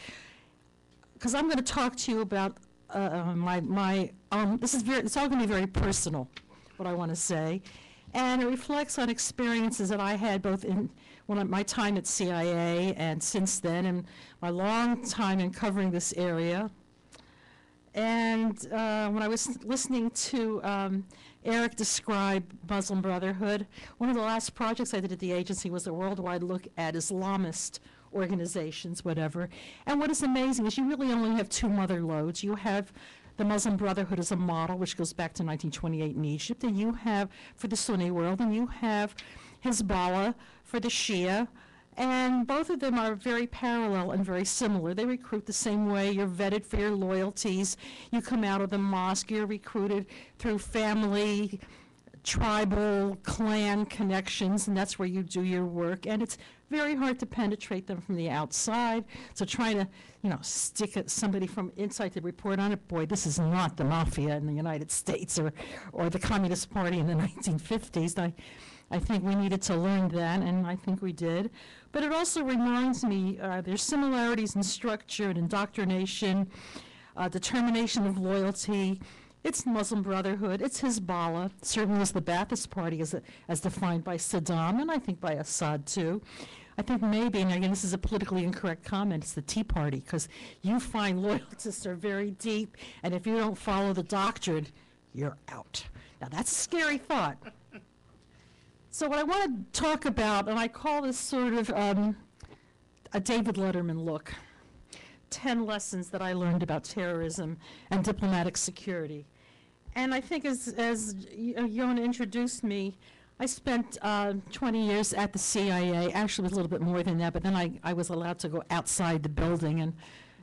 because I'm going to talk to you about it's all going to be very personal, what I want to say, and it reflects on experiences that I had both in my time at CIA and since then, and my long time in covering this area. And when I was listening to Eric describe Muslim Brotherhood, one of the last projects I did at the agency was a worldwide look at Islamist organizations, whatever. And what is amazing is you really only have two mother lodes. You have the Muslim Brotherhood as a model, which goes back to 1928 in Egypt, and you have for the Sunni world, and you have Hezbollah for the Shia. And both of them are very parallel and very similar. They recruit the same way. You're vetted for your loyalties. You come out of the mosque. You're recruited through family, tribal, clan connections, and that's where you do your work. And it's very hard to penetrate them from the outside. So trying to, stick somebody from inside to report on it, boy, this is not the mafia in the United States or the Communist Party in the 1950s. I think we needed to learn that, and I think we did. But it also reminds me there's similarities in structure and indoctrination, determination of loyalty. It's Muslim Brotherhood. It's Hezbollah. Certainly it's the Ba'athist Party as defined by Saddam, and I think by Assad too. I think maybe, and again, this is a politically incorrect comment, it's the Tea Party, because you find loyaltists are very deep, and if you don't follow the doctrine, you're out. Now that's a scary thought. So what I want to talk about, and I call this sort of a David Letterman look, 10 lessons that I learned about terrorism and diplomatic security. And I think as Yona introduced me, I spent 20 years at the CIA, actually it was a little bit more than that, but then I was allowed to go outside the building, and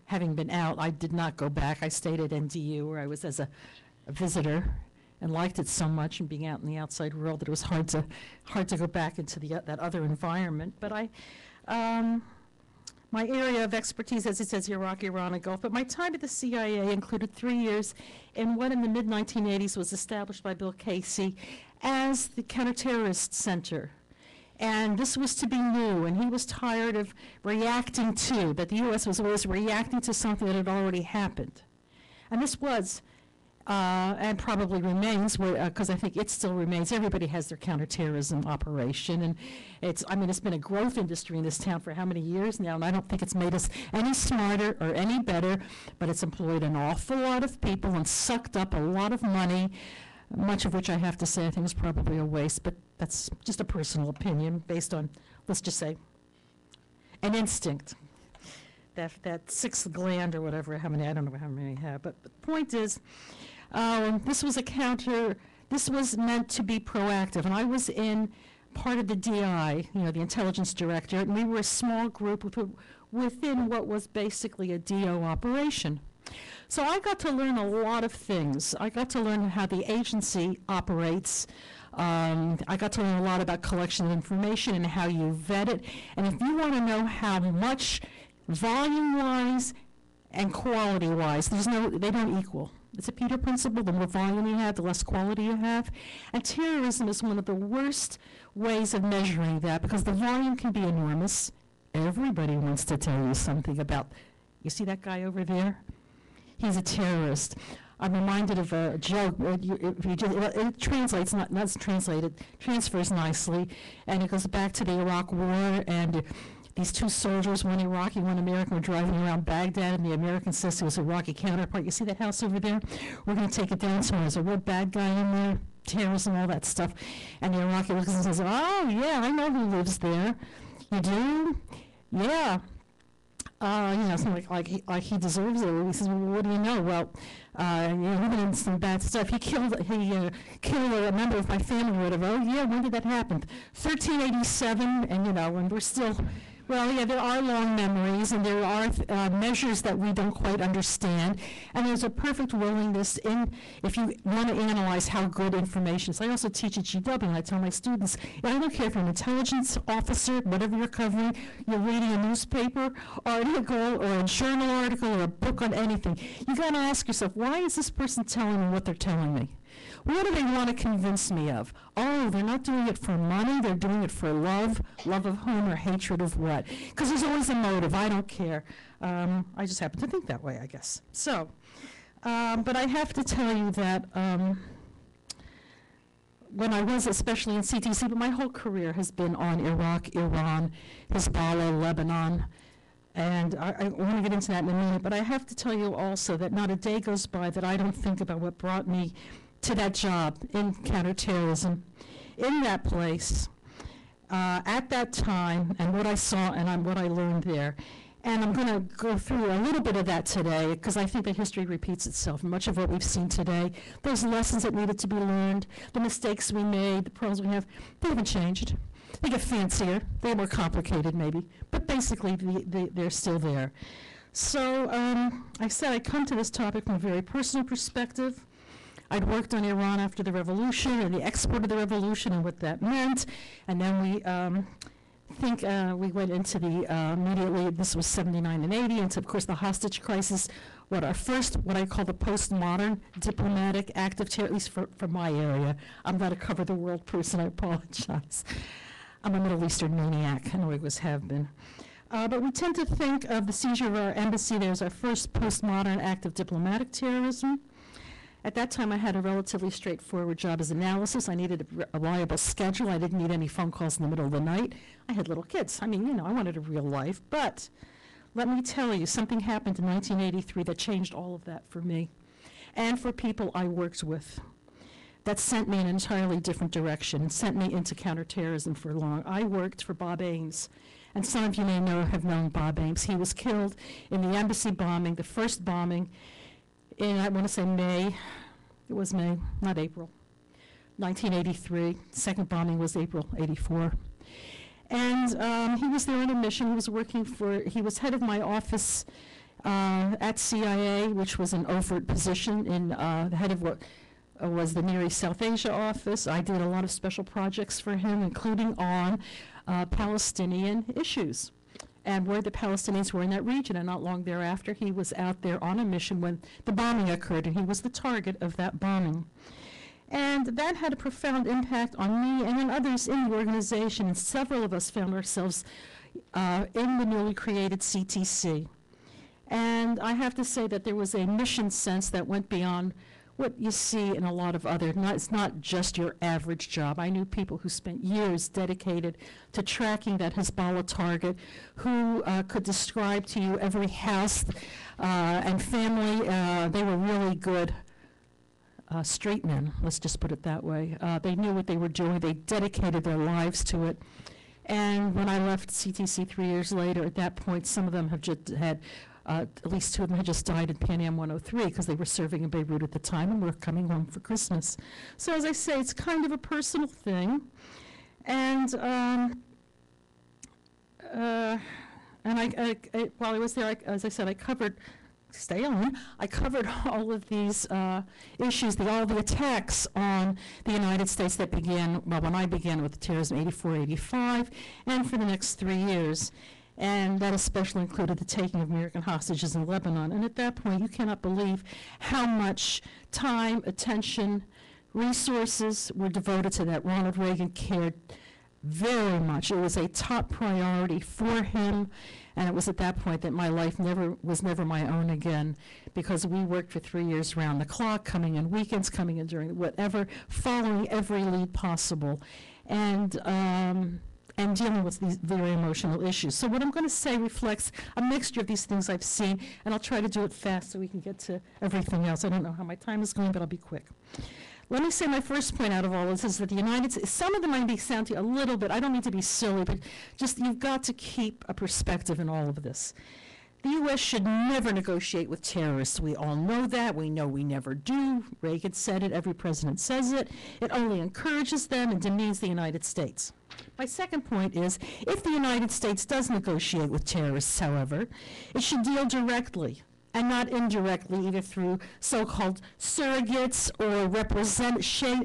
having been out, I did not go back. I stayed at NDU, where I was as a visitor, and liked it so much, and being out in the outside world, that it was hard to go back into that other environment. But my area of expertise, as it says, Iraq, Iran, and Gulf. But my time at the CIA included 3 years in what in the mid-1980s was established by Bill Casey as the Counterterrorist Center. And this was to be new, and he was tired of reacting to, that the U.S. was always reacting to something that had already happened. And this was and probably remains, because I think it still remains. Everybody has their counterterrorism operation, and it's been a growth industry in this town for how many years now, and I don't think it's made us any smarter or any better, but it's employed an awful lot of people and sucked up a lot of money, much of which I have to say I think is probably a waste, but that's just a personal opinion based on, let's just say, an instinct. That sixth gland or whatever, I don't know how many I have, but the point is, this was meant to be proactive, and I was in part of the DI, the intelligence director, and we were a small group within what was basically a DO operation. So I got to learn a lot of things. I got to learn how the agency operates. I got to learn a lot about collection of information and how you vet it. And if you want to know how much volume-wise and quality-wise, they don't equal. It's a Peter principle. The more volume you have, the less quality you have. And terrorism is one of the worst ways of measuring that, because the volume can be enormous. Everybody wants to tell you something about, you see that guy over there? He's a terrorist. I'm reminded of a joke. It translates, not translated, transfers nicely, and it goes back to the Iraq War, and these two soldiers, one Iraqi, one American, were driving around Baghdad, and the American says to his Iraqi counterpart, you see that house over there? We're going to take it down, so there's a real bad guy in there, terrorism, all that stuff. And the Iraqi looks and says, oh, yeah, I know who lives there. You do? Yeah. Something like he deserves it. He says, well, what do you know? Well, we've been in some bad stuff. He killed a member of my family or whatever. Oh, yeah, when did that happen? 1387, and we're still, well, yeah, there are long memories, and there are measures that we don't quite understand, and there's a perfect willingness if you want to analyze how good information is. I also teach at GW, and I tell my students, I don't care if you're an intelligence officer, whatever you're covering, you're reading a newspaper article or a journal article or a book on anything, you got to ask yourself, why is this person telling me what they're telling me? What do they want to convince me of? Oh, they're not doing it for money, they're doing it for love of whom or hatred of what? Because there's always a motive, I don't care. I just happen to think that way, I guess. So, but I have to tell you that when I was especially in CTC, but my whole career has been on Iraq, Iran, Hezbollah, Lebanon, and I want to get into that in a minute, but I have to tell you also that not a day goes by that I don't think about what brought me to that job in counterterrorism, in that place, at that time, and what I saw and what I learned there. And I'm going to go through a little bit of that today, because I think that history repeats itself. Much of what we've seen today, those lessons that needed to be learned, the mistakes we made, the problems we have, they haven't changed. They get fancier, they're more complicated maybe, but basically they're still there. So I said I come to this topic from a very personal perspective. I'd worked on Iran after the revolution and the export of the revolution and what that meant. And then we went into immediately, this was 79 and 80, into, of course, the hostage crisis, what I call the postmodern diplomatic act of terror, at least for my area. I'm not a cover the world person, I apologize. I'm a Middle Eastern maniac, and always have been. But we tend to think of the seizure of our embassy there as our first postmodern act of diplomatic terrorism. At that time, I had a relatively straightforward job as analysis. I needed a reliable schedule. I didn't need any phone calls in the middle of the night. I had little kids. I wanted a real life. But let me tell you, something happened in 1983 that changed all of that for me and for people I worked with. That sent me in an entirely different direction, sent me into counterterrorism for long. I worked for Bob Ames, and some of you may have known Bob Ames. He was killed in the embassy bombing, the first bombing, in, I want to say May, it was May, not April, 1983. Second bombing was April 84. And he was there on a mission. He was head of my office at CIA, which was an overt position, in the head of what was the Near East South Asia office. I did a lot of special projects for him, including on Palestinian issues and where the Palestinians were in that region. And not long thereafter, he was out there on a mission when the bombing occurred, and he was the target of that bombing. And that had a profound impact on me and on others in the organization, and several of us found ourselves in the newly created CTC. And I have to say that there was a mission sense that went beyond what you see in a lot of other, it's not just your average job. I knew people who spent years dedicated to tracking that Hezbollah target, who could describe to you every house and family. They were really good straight men, let's just put it that way. They knew what they were doing. They dedicated their lives to it. And when I left CTC 3 years later, at that point, some of them have just had, at least 2 of them had just died in Pan Am 103 because they were serving in Beirut at the time and were coming home for Christmas. So as I say, it's kind of a personal thing. And while I was there, as I said, I covered all of these issues, all the attacks on the United States that began, well, when I began with terrorism, 84, 85, and for the next 3 years. And that especially included the taking of American hostages in Lebanon. And at that point, you cannot believe how much time, attention, resources were devoted to that. Ronald Reagan cared very much. It was a top priority for him. And it was at that point that my life was never my own again, because we worked for 3 years round the clock, coming in weekends, coming in during whatever, following every lead possible, and dealing with these very emotional issues. So what I'm going to say reflects a mixture of these things I've seen, and I'll try to do it fast so we can get to everything else. I don't know how my time is going, but I'll be quick. Let me say my first point out of all this is that the United States, some of them might be sounding a little bit, I don't mean to be silly, but just you've got to keep a perspective in all of this. The U.S. should never negotiate with terrorists. We all know that. We know we never do. Reagan said it. Every president says it. It only encourages them and demeans the United States. My second point is, if the United States does negotiate with terrorists, however, it should deal directly and not indirectly, either through so-called surrogates or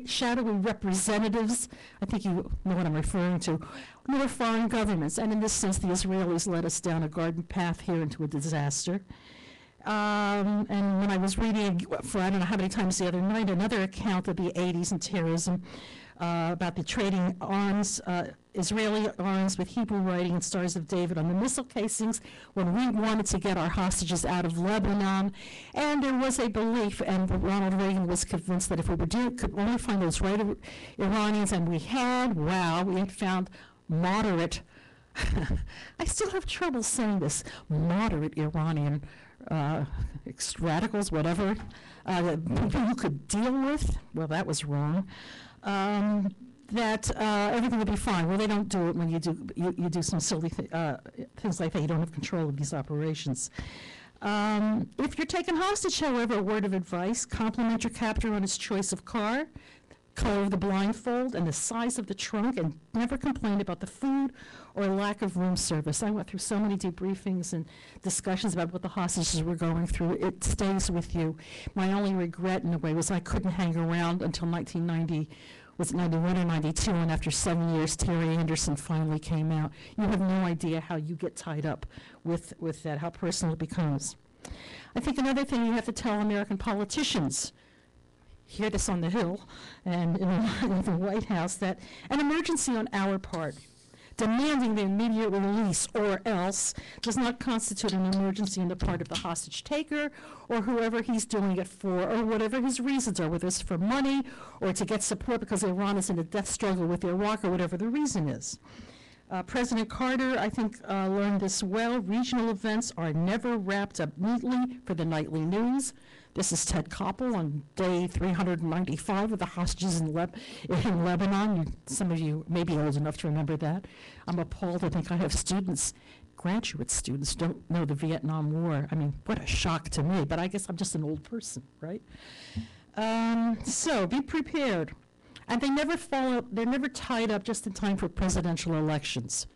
shadowy representatives. I think you know what I'm referring to. More foreign governments, and in this sense, the Israelis led us down a garden path here into a disaster. And when I was reading, for I don't know how many times the other night, another account of the 80s and terrorism, about the trading arms, Israeli arms with Hebrew writing and Stars of David on the missile casings when we wanted to get our hostages out of Lebanon. And there was a belief, and Ronald Reagan was convinced that if we could only find those right Iranians, and we had found moderate, I still have trouble saying this, moderate Iranian radicals, whatever, people you could deal with. Well, that was wrong. That everything would be fine. Well, they don't do it when you do some silly things like that. You don't have control of these operations. If you're taken hostage, however, a word of advice: compliment your captor on his choice of car, color of the blindfold, and the size of the trunk, and never complain about the food or lack of room service. I went through so many debriefings and discussions about what the hostages were going through. It stays with you. My only regret, in a way, was I couldn't hang around until 1990, was it 91 or 92, and after 7 years, Terry Anderson finally came out. You have no idea how you get tied up with that, how personal it becomes. I think another thing you have to tell American politicians, hear this on the Hill and in the White House, that an emergency on our part, demanding the immediate release or else, does not constitute an emergency on the part of the hostage taker or whoever he's doing it for, or whatever his reasons are, whether it's for money or to get support because Iran is in a death struggle with Iraq, or whatever the reason is. President Carter, I think, learned this well. Regional events are never wrapped up neatly for the nightly news. This is Ted Koppel on day 395 of the hostages in Lebanon. Some of you may be old enough to remember that. I'm appalled to think I have students, graduate students, don't know the Vietnam War. I mean, what a shock to me, but I guess I'm just an old person, right? So be prepared. And they're never tied up just in time for presidential elections.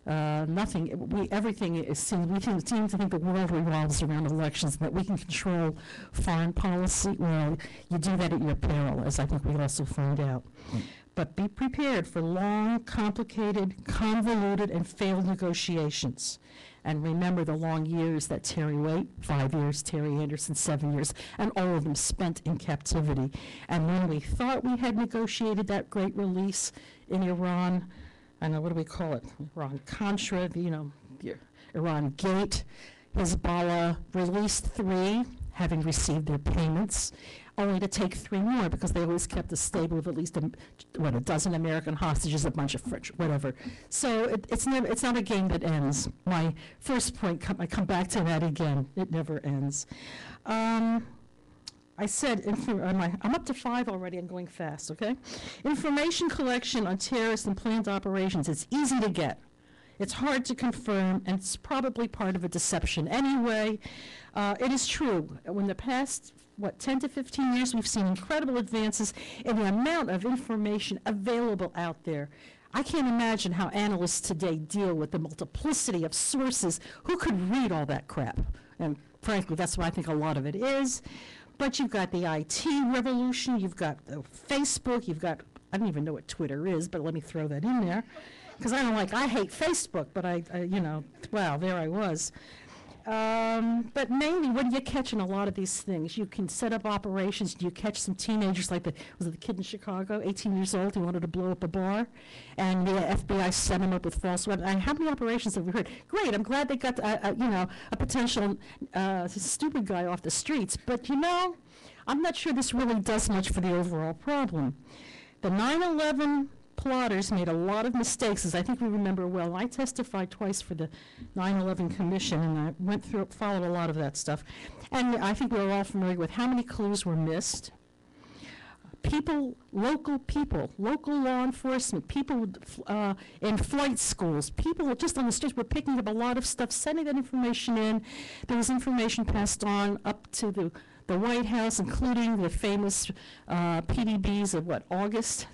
Everything is, we seem to think the world revolves around elections, and that we can control foreign policy. Well, you do that at your peril, as I think we also find out. But be prepared for long, complicated, convoluted, and failed negotiations. And remember the long years that Terry Waite, 5 years, Terry Anderson, 7 years, and all of them spent in captivity. And when we thought we had negotiated that great release in Iran, I know, what do we call it? Iran-Contra, Iran Gate. Hezbollah released 3, having received their payments. only to take 3 more because they always kept a stable of at least a dozen American hostages, a bunch of French, whatever. So it's not a game that ends. My first point, I come back to that again. It never ends. I said, I'm up to 5 already, I'm going fast, okay? Information collection on terrorist and planned operations, it's easy to get. It's hard to confirm, and it's probably part of a deception. Anyway, it is true. In the past, 10 to 15 years, we've seen incredible advances in the amount of information available out there. I can't imagine how analysts today deal with the multiplicity of sources. Who could read all that crap? And frankly, that's what I think a lot of it is. But you've got the IT revolution, you've got Facebook, you've got, I don't even know what Twitter is, but let me throw that in there. Because I hate Facebook, but wow, there I was. But mainly, what do you catch in a lot of these things? You can set up operations. You catch some teenagers, like was it the kid in Chicago, 18 years old, who wanted to blow up a bar, and the FBI set him up with false weapons. I mean, how many operations have we heard? Great, I'm glad they got a potential stupid guy off the streets. But I'm not sure this really does much for the overall problem. The 9/11 plotters made a lot of mistakes, as I think we remember well. I testified twice for the 9/11 Commission, and I followed a lot of that stuff. And I think we're all familiar with how many clues were missed. Local law enforcement, people in flight schools, people just on the streets were picking up a lot of stuff, sending that information in. There was information passed on up to the White House, including the famous PDBs of August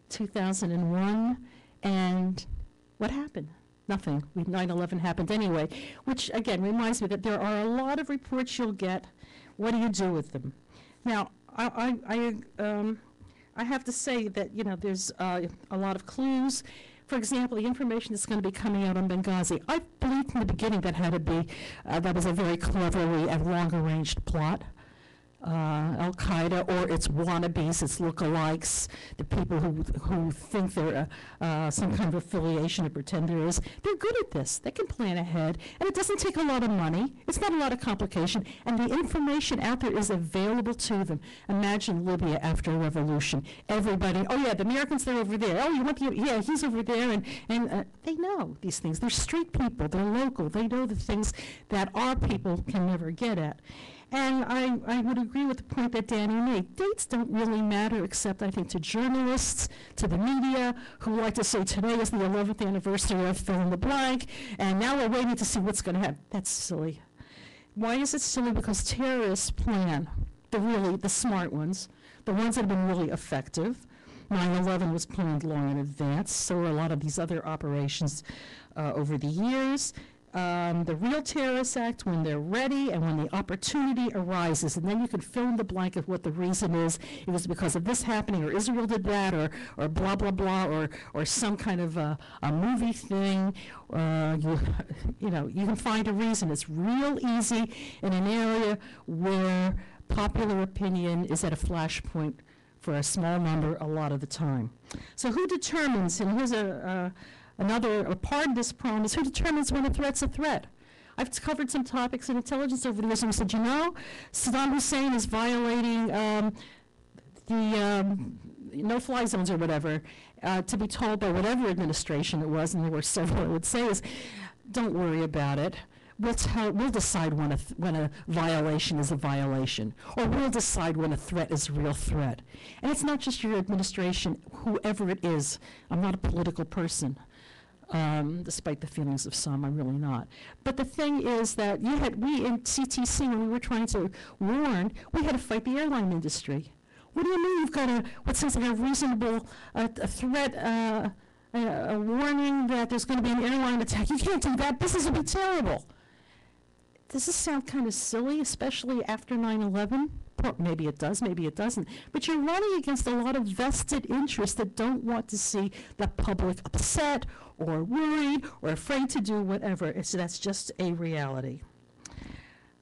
2001, and what happened? Nothing. 9/11 happened anyway, which again reminds me that there are a lot of reports you'll get. What do you do with them? Now, I have to say that there's a lot of clues. For example, the information that's going to be coming out on Benghazi, I believed from the beginning that had to be that was a very cleverly and longer-ranged plot. Al-Qaeda or its wannabes, its lookalikes, the people who think they're some kind of affiliation or pretend there is. They're good at this. They can plan ahead, and it doesn't take a lot of money. It's not a lot of complication, and the information out there is available to them. Imagine Libya after a revolution. Everybody, oh yeah, the Americans, they're over there. Oh, you want yeah, he's over there, and they know these things. They're street people. They're local. They know the things that our people can never get at. And I would agree with the point that Danny made. Dates don't really matter, except I think to journalists, to the media, who like to say today is the 11th anniversary of fill in the blank, and now we're waiting to see what's going to happen. That's silly. Why is it silly? Because terrorists plan, the smart ones, the ones that have been really effective. 9/11 was planned long in advance, so were a lot of these other operations over the years. The real terrorists act when they're ready and when the opportunity arises, and then you can fill in the blank of what the reason is. It was because of this happening, or Israel did that, or blah, blah, blah, or some kind of a movie thing. You can find a reason. It's real easy in an area where popular opinion is at a flashpoint for a small number a lot of the time. So who determines, and here's another part of this problem, is who determines when a threat's a threat? I've covered some topics in intelligence over the years, and we said, Saddam Hussein is violating the no-fly zones or whatever, to be told by whatever administration it was, and there were several, I would say, is don't worry about it. We'll decide when a violation is a violation, or we'll decide when a threat is a real threat. And it's not just your administration, whoever it is. I'm not a political person. Despite the feelings of some, I'm really not. But the thing is that we in CTC, when we were trying to warn, we had to fight the airline industry. What do you mean you've got what sounds like a reasonable a threat, a warning that there's going to be an airline attack? You can't do that. Business will be terrible. Does this sound kind of silly, especially after 9/11? Maybe it does, maybe it doesn't. But you're running against a lot of vested interests that don't want to see the public upset or worried or afraid to do whatever. So that's just a reality.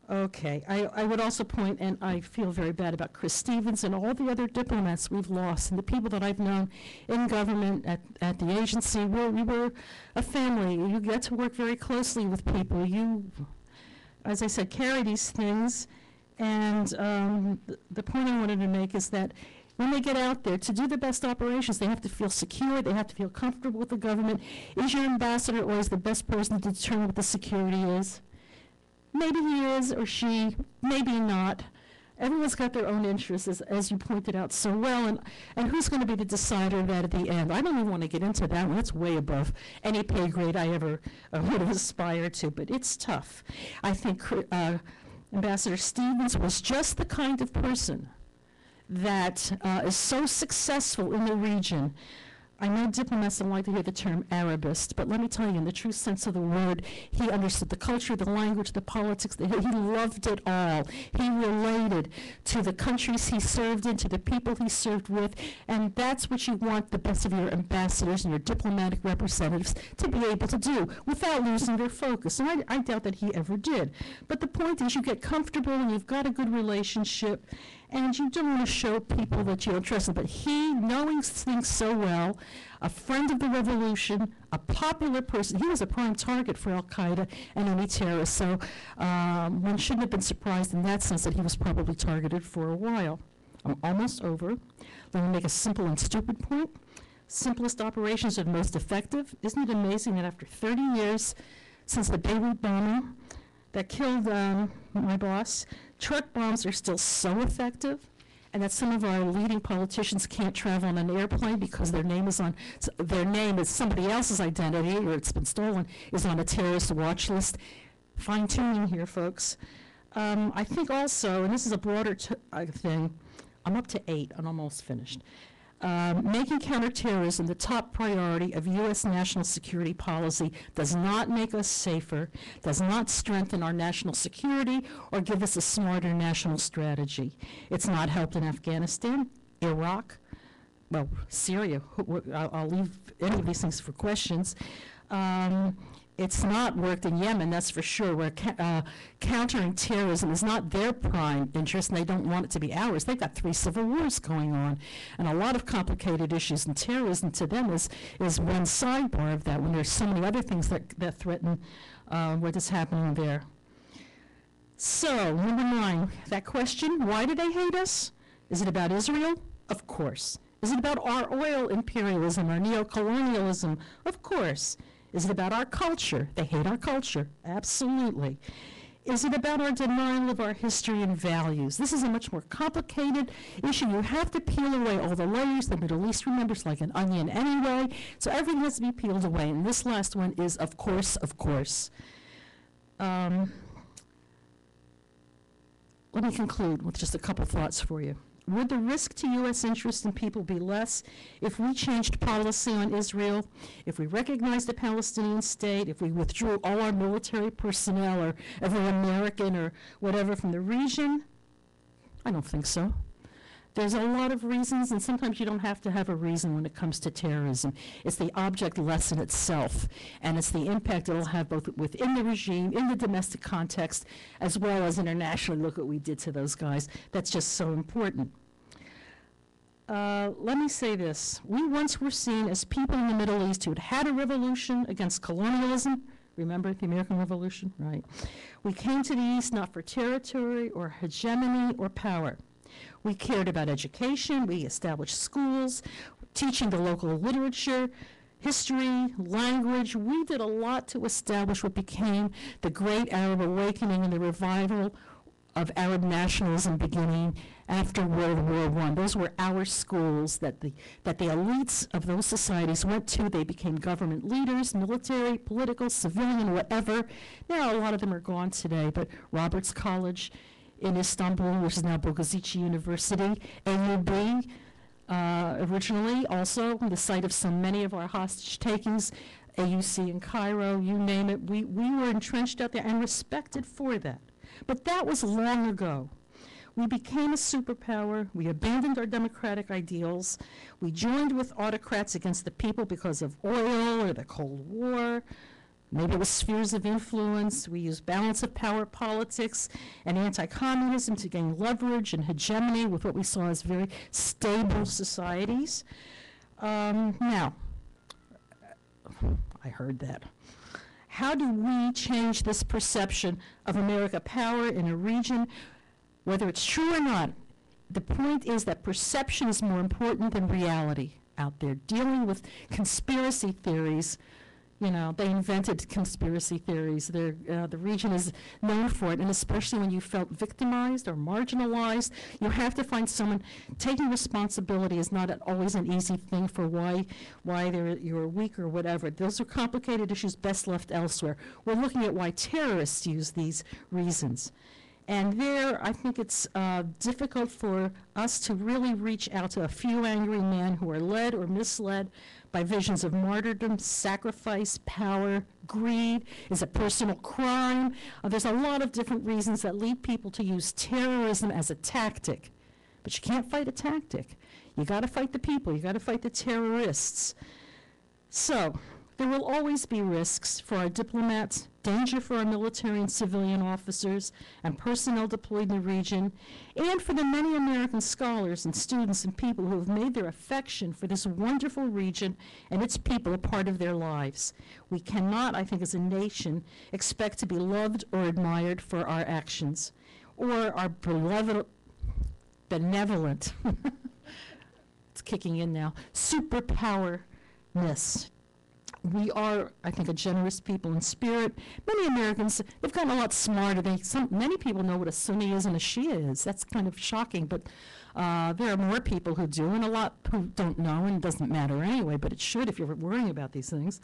Okay, I would also point, and I feel very bad about Chris Stevens and all the other diplomats we've lost, and the people that I've known in government, at the agency, where we were a family. You get to work very closely with people. You, as I said, carry these things. And the point I wanted to make is that when they get out there to do the best operations, they have to feel secure, they have to feel comfortable with the government. Is your ambassador always the best person to determine what the security is? Maybe he is, or she, maybe not. Everyone's got their own interests, as you pointed out so well, and who's going to be the decider of that at the end? I don't even want to get into that one. That's way above any pay grade I ever would have aspired to, but it's tough. I think Ambassador Stevens was just the kind of person that is so successful in the region. I know diplomats don't like to hear the term Arabist, but let me tell you, in the true sense of the word, he understood the culture, the language, the politics. He loved it all. He related to the countries he served in, to the people he served with, and that's what you want the best of your ambassadors and your diplomatic representatives to be able to do without losing their focus. And I doubt that he ever did. But the point is, you get comfortable and you've got a good relationship, and you don't want to show people that you don't trust them. But he, knowing things so well, a friend of the revolution, a popular person, he was a prime target for al-Qaeda and any terrorists. So one shouldn't have been surprised in that sense that he was probably targeted for a while. I'm almost over. Let me make a simple and stupid point. Simplest operations are the most effective. Isn't it amazing that after 30 years since the Beirut bombing that killed my boss, truck bombs are still so effective, and that some of our leading politicians can't travel on an airplane because their name is somebody else's identity, or it's been stolen, is on a terrorist watch list. Fine-tuning here, folks. I think also, and this is a broader thing, I'm up to 8, I'm almost finished. Making counterterrorism the top priority of U.S. national security policy does not make us safer, does not strengthen our national security, or give us a smarter national strategy. It's not helped in Afghanistan, Iraq, well, Syria. I'll leave any of these things for questions. It's not worked in Yemen, that's for sure, where countering terrorism is not their prime interest, and they don't want it to be ours. They've got 3 civil wars going on, and a lot of complicated issues, and terrorism to them is one sidebar of that, when there's so many other things that threaten what is happening there. So, number 9, that question, why do they hate us? Is it about Israel? Of course. Is it about our oil imperialism, our neocolonialism? Of course. Is it about our culture? They hate our culture. Absolutely. Is it about our denial of our history and values? This is a much more complicated issue. You have to peel away all the layers. The Middle East, remember, is like an onion anyway. So everything has to be peeled away. And this last one is, of course, of course. Let me conclude with just a couple thoughts for you. Would the risk to U.S. interests and people be less if we changed policy on Israel, if we recognized the Palestinian state, if we withdrew all our military personnel or every American or whatever from the region? I don't think so. There's a lot of reasons, and sometimes you don't have to have a reason when it comes to terrorism. It's the object lesson itself, and it's the impact it'll have both within the regime, in the domestic context, as well as internationally. Look what we did to those guys. That's just so important. Let me say this. We once were seen as people in the Middle East who had had a revolution against colonialism. Remember the American Revolution? Right. We came to the East not for territory or hegemony or power. We cared about education. We established schools, teaching the local literature, history, language. We did a lot to establish what became the Great Arab Awakening and the revival of Arab nationalism beginning after World War I. Those were our schools that the elites of those societies went to. They became government leaders, military, political, civilian, whatever. Now a lot of them are gone today, but Roberts College in Istanbul, which is now Bogazici University, AUB, originally also the site of so many of our hostage takings, AUC in Cairo, you name it. We were entrenched out there and respected for that. But that was long ago. We became a superpower. We abandoned our democratic ideals. We joined with autocrats against the people because of oil or the Cold War. Maybe it was spheres of influence. We used balance of power politics and anti-communism to gain leverage and hegemony with what we saw as very stable societies. Now, I heard that. How do we change this perception of America power in a region Whether it's true or not, the point is that perception is more important than reality out there. Dealing with conspiracy theories, you know, they invented conspiracy theories. The region is known for it, and especially when you felt victimized or marginalized, you have to find someone. Taking responsibility is not always an easy thing for why you're weak or whatever. Those are complicated issues best left elsewhere. We're looking at why terrorists use these reasons. And there, I think it's difficult for us to really reach out to a few angry men who are led or misled by visions of martyrdom, sacrifice, power, greed. Is a personal crime? There's a lot of different reasons that lead people to use terrorism as a tactic. But you can't fight a tactic. You got to fight the people. You got to fight the terrorists. So there will always be risks for our diplomats, danger for our military and civilian officers and personnel deployed in the region, and for the many American scholars and students and people who have made their affection for this wonderful region and its people a part of their lives. We cannot, I think, as a nation, expect to be loved or admired for our actions, or our benevolent, it's kicking in now, superpowerness. We are, I think, a generous people in spirit. Many Americans, they've gotten a lot smarter. Many people know what a Sunni is and a Shia is. That's kind of shocking, but there are more people who do, and a lot who don't know, and it doesn't matter anyway, but it should if you're worrying about these things.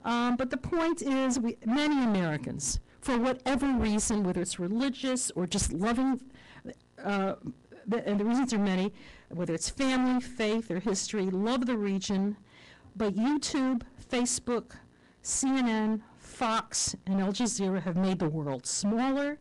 But the point is, many Americans, for whatever reason, whether it's religious or just loving, and the reasons are many, whether it's family, faith, or history, love the region. But YouTube, Facebook, CNN, Fox, and Al Jazeera have made the world smaller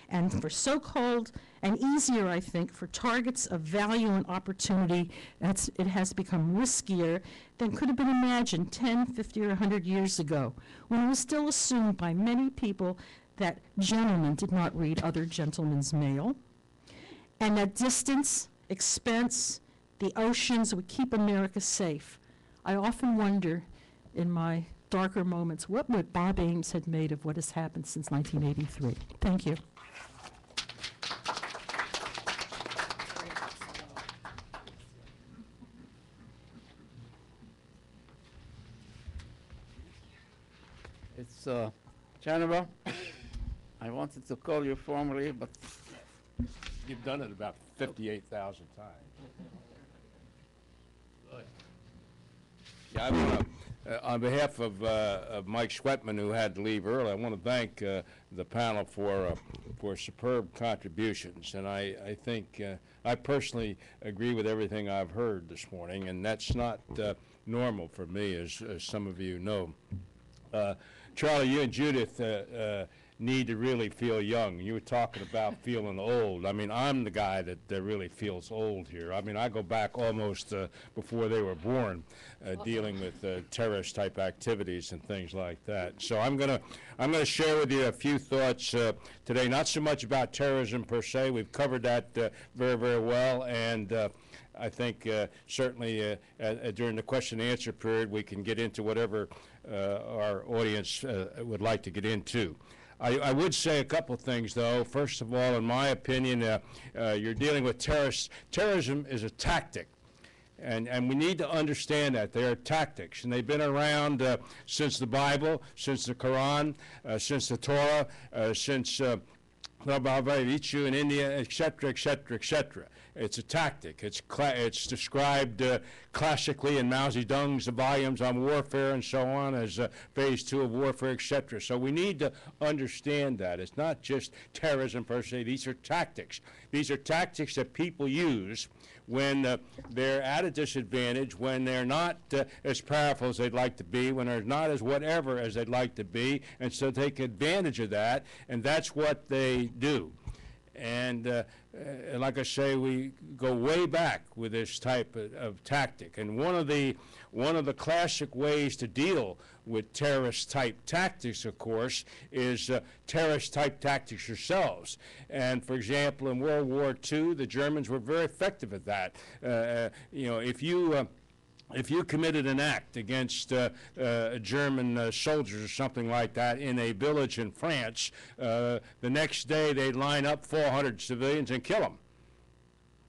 and for so-called, and easier, I think, for targets of value and opportunity. It has become riskier than could have been imagined 10, 50, or 100 years ago, when it was still assumed by many people that gentlemen did not read other gentlemen's mail, and that distance, expense, the oceans would keep America safe. I often wonder, in my darker moments, what would Bob Ames have made of what has happened since 1983? Thank you. It's Jennifer. I wanted to call you formally, but You've done it about 58,000 times. Yeah, I want to, on behalf of Mike Schwetman, who had to leave early, I want to thank the panel for superb contributions. And I think I personally agree with everything I've heard this morning, and that's not normal for me, as some of you know. Charlie, you and Judith need to really feel young. You were talking about feeling old. I mean, I'm the guy that really feels old here. I mean, I go back almost before they were born, dealing with terrorist-type activities and things like that. So I'm gonna share with you a few thoughts today. Not so much about terrorism per se. We've covered that very, very well, and I think certainly during the question and answer period, we can get into whatever our audience would like to get into. I would say a couple of things, though. First of all, in my opinion, you're dealing with terrorists. Terrorism is a tactic, and we need to understand that. They are tactics, and they've been around since the Bible, since the Quran, since the Torah, since Vichu in India, et cetera, et cetera, et cetera. It's a tactic. It's described classically in Mao Zedong's volumes on warfare and so on as phase 2 of warfare, et cetera. So we need to understand that. It's not just terrorism per se. These are tactics. These are tactics that people use when they're at a disadvantage, when they're not as powerful as they'd like to be, when they're not as whatever as they'd like to be, and so take advantage of that, and that's what they do. And like I say, we go way back with this type of tactic. And one of the classic ways to deal with terrorist-type tactics, of course, is terrorist-type tactics yourselves. And for example, in World War II, the Germans were very effective at that. You know, if you if you committed an act against German soldiers or something like that in a village in France, the next day they'd line up 400 civilians and kill them.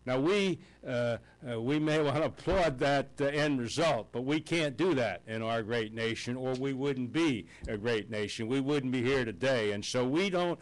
Now, we may want to applaud that end result, but we can't do that in our great nation, or we wouldn't be a great nation. We wouldn't be here today. And so we have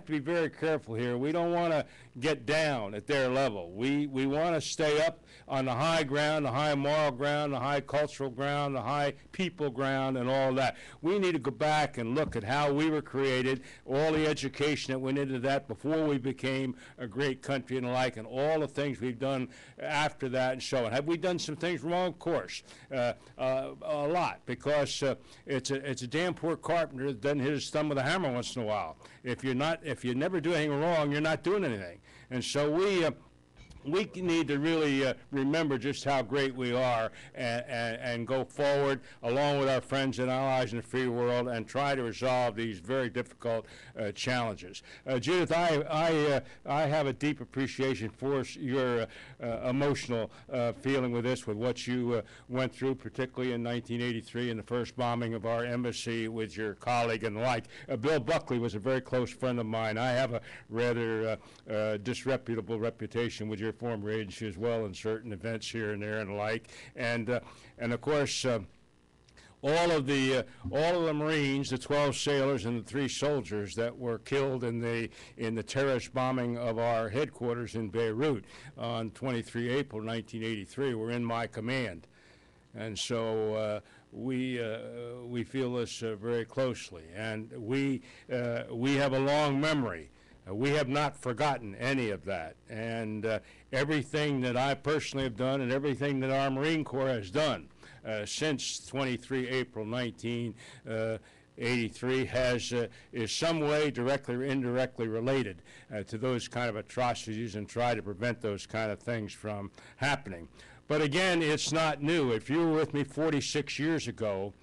to be very careful here. We don't want to get down at their level. We want to stay up on the high ground, the high moral ground, the high cultural ground, the high people ground, and all that. We need to go back and look at how we were created, all the education that went into that before we became a great country and the like, and all the things we've done after that and so on. Have we done some things wrong? Of course, a lot, because it's a damn poor carpenter that doesn't hit his thumb with a hammer once in a while. If you never do anything wrong, you're not doing anything. And so we need to really remember just how great we are, and go forward along with our friends and allies in the free world and try to resolve these very difficult challenges. Judith, I have a deep appreciation for your emotional feeling with this, with what you went through, particularly in 1983 in the first bombing of our embassy with your colleague and the like. Bill Buckley was a very close friend of mine. I have a rather disreputable reputation with your former agency as well in certain events here and there and the like, and of course all of the Marines, the 12 sailors and the 3 soldiers that were killed in the terrorist bombing of our headquarters in Beirut on 23 April 1983 were in my command, and so we feel this very closely, and we have a long memory. We have not forgotten any of that, and everything that I personally have done and everything that our Marine Corps has done since 23 April 1983 is some way directly or indirectly related to those kind of atrocities, and try to prevent those kind of things from happening. But again, it's not new. If you were with me 46 years ago,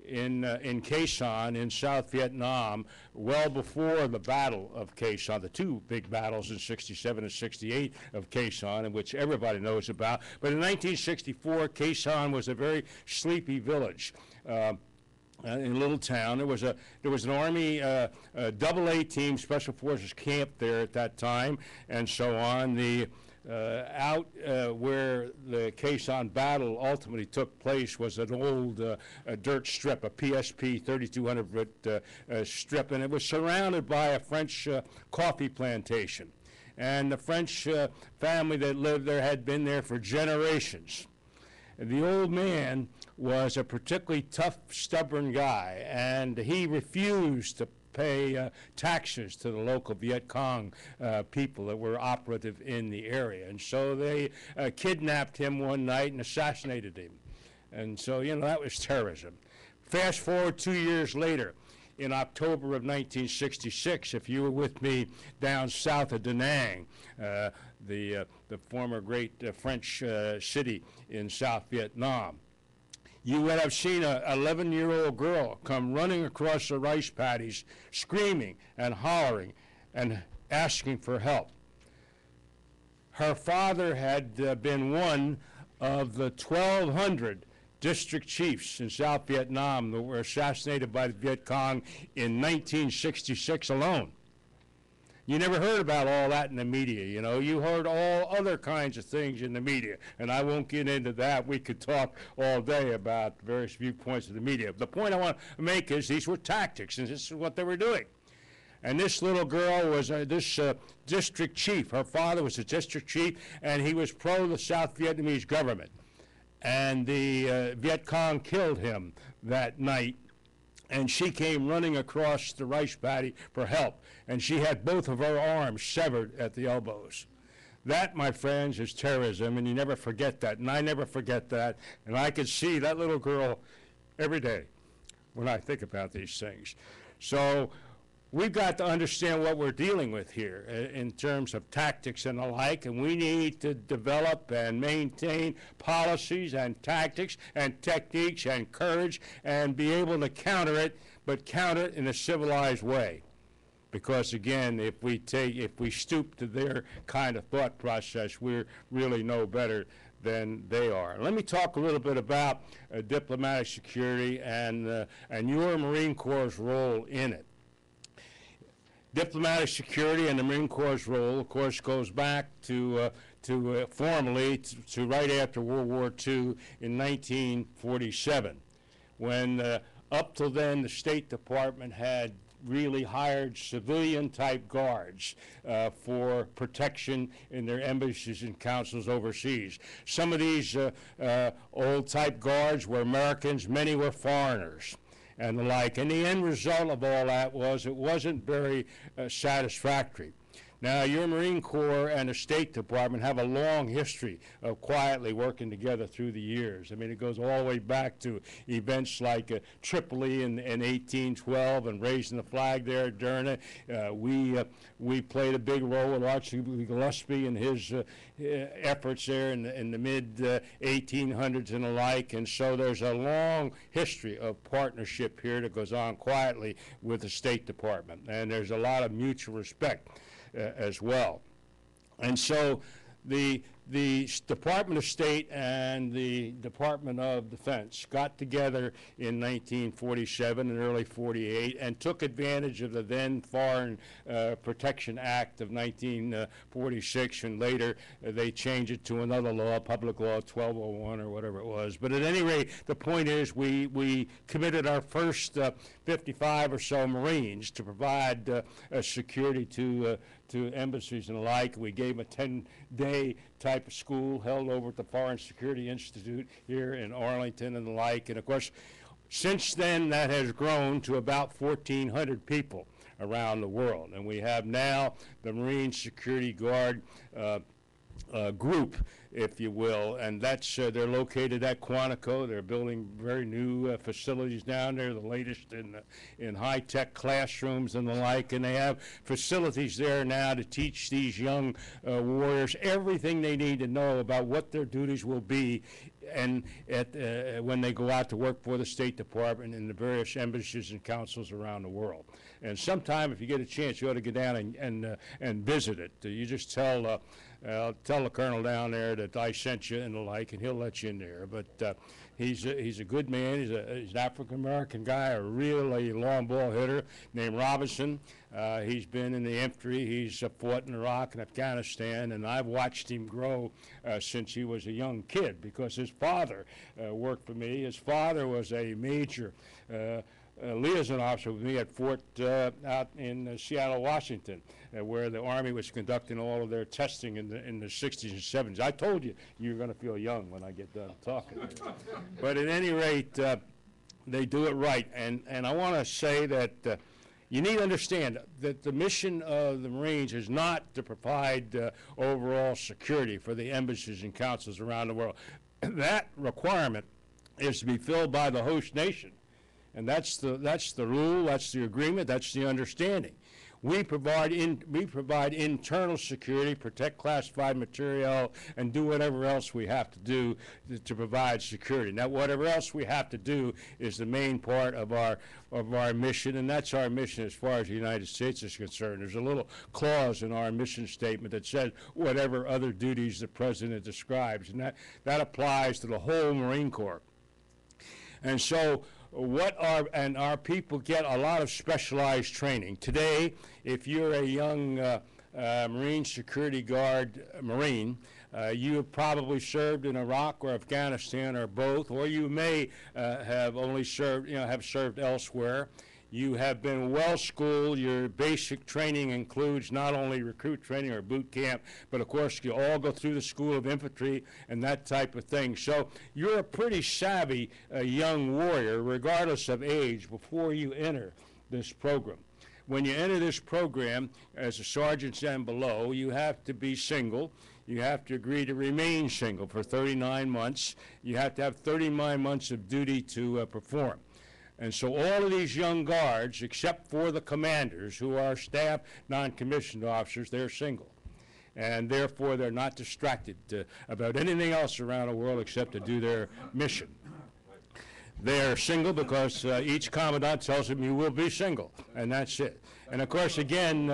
in Khe Sanh in South Vietnam, well before the Battle of Khe Sanh, the 2 big battles in 67 and 68 of Khe Sanh, in which everybody knows about. But in 1964, Khe Sanh was a very sleepy village. In a little town, there was an Army AA team, Special Forces camp there at that time, and so on. Out where the Khe Sanh battle ultimately took place was an old dirt strip, a PSP 3,200-foot strip, and it was surrounded by a French coffee plantation. And the French family that lived there had been there for generations. And the old man was a particularly tough, stubborn guy, and he refused to pay taxes to the local Viet Cong people that were operative in the area. And so they kidnapped him one night and assassinated him. And so, that was terrorism. Fast forward 2 years later, in October of 1966, if you were with me down south of Da Nang, the former great French city in South Vietnam, you would have seen an 11-year-old girl come running across the rice paddies, screaming and hollering and asking for help. Her father had been one of the 1,200 district chiefs in South Vietnam that were assassinated by the Viet Cong in 1966 alone. You never heard about all that in the media, You heard all other kinds of things in the media, and I won't get into that. We could talk all day about various viewpoints of the media. The point I want to make is these were tactics, and this is what they were doing. And this little girl was this district chief. Her father was a district chief, and he was pro the South Vietnamese government. And the Viet Cong killed him that night. And she came running across the rice paddy for help, and she had both of her arms severed at the elbows. That, my friends, is terrorism, and you never forget that, and I never forget that, and I could see that little girl every day when I think about these things. So we've got to understand what we're dealing with here in terms of tactics and the like, and we need to develop and maintain policies and tactics and techniques and courage and be able to counter it, but counter it in a civilized way. Because again, if we stoop to their kind of thought process, we're really no better than they are. Let me talk a little bit about diplomatic security and your Marine Corps' role in it. Diplomatic security and the Marine Corps' role, of course, goes back to formally to right after World War II in 1947, when up till then the State Department had really hired civilian-type guards for protection in their embassies and consuls overseas. Some of these old-type guards were Americans, many were foreigners, and the like. And the end result of all that was it wasn't very satisfactory. Now, your Marine Corps and the State Department have a long history of quietly working together through the years. I mean, it goes all the way back to events like Tripoli in 1812 and raising the flag there during it. We played a big role with Archduke Gillespie and his efforts there in the mid-1800s and the like. And so there's a long history of partnership here that goes on quietly with the State Department. And there's a lot of mutual respect as well. And so the Department of State and the Department of Defense got together in 1947 and early 48 and took advantage of the then Foreign Protection Act of 1946, and later they changed it to another law, Public Law 1201 or whatever it was. But at any rate, the point is we committed our first 55 or so Marines to provide security to embassies and the like. We gave them a 10-day type of school held over at the Foreign Security Institute here in Arlington and the like. And of course, since then, that has grown to about 1,400 people around the world. And we have now the Marine Security Guard group, if you will, and that's they're located at Quantico. They're building very new facilities down there, the latest in high-tech classrooms and the like, and they have facilities there now to teach these young warriors everything they need to know about what their duties will be and when they go out to work for the State Department in the various embassies and consuls around the world. And sometime, if you get a chance, you ought to go down and visit it. You just tell the colonel down there that I sent you and the like, and he'll let you in there. But he's a good man. He's an African-American guy, a really long ball hitter named Robinson. He's been in the infantry. He's fought in Iraq and Afghanistan, and I've watched him grow since he was a young kid because his father worked for me. His father was a major liaison officer with me at Fort out in Seattle, Washington, where the Army was conducting all of their testing in the 60s and 70s. I told you you're going to feel young when I get done talking. But at any rate, they do it right. And I want to say that you need to understand that the mission of the Marines is not to provide overall security for the embassies and consuls around the world. That requirement is to be filled by the host nation. And that's the rule, that's the agreement, that's the understanding. We provide internal security, protect classified material, and do whatever else we have to do to provide security. Now, whatever else we have to do is the main part of our mission, and that's our mission as far as the United States is concerned. There's a little clause in our mission statement that says whatever other duties the President describes, and that applies to the whole Marine Corps. And so our people get a lot of specialized training. Today, if you're a young Marine Security Guard Marine, you have probably served in Iraq or Afghanistan or both, or you may have only served, have served elsewhere. You have been well schooled. Your basic training includes not only recruit training or boot camp, but of course you all go through the School of Infantry and that type of thing. So you're a pretty savvy young warrior, regardless of age, before you enter this program. When you enter this program as a sergeant and below, you have to be single. You have to agree to remain single for 39 months. You have to have 39 months of duty to perform. And so all of these young guards, except for the commanders, who are staff non-commissioned officers, they're single. And therefore, they're not distracted about anything else around the world except to do their mission. They're single because each commandant tells them you will be single, and that's it. And of course, again,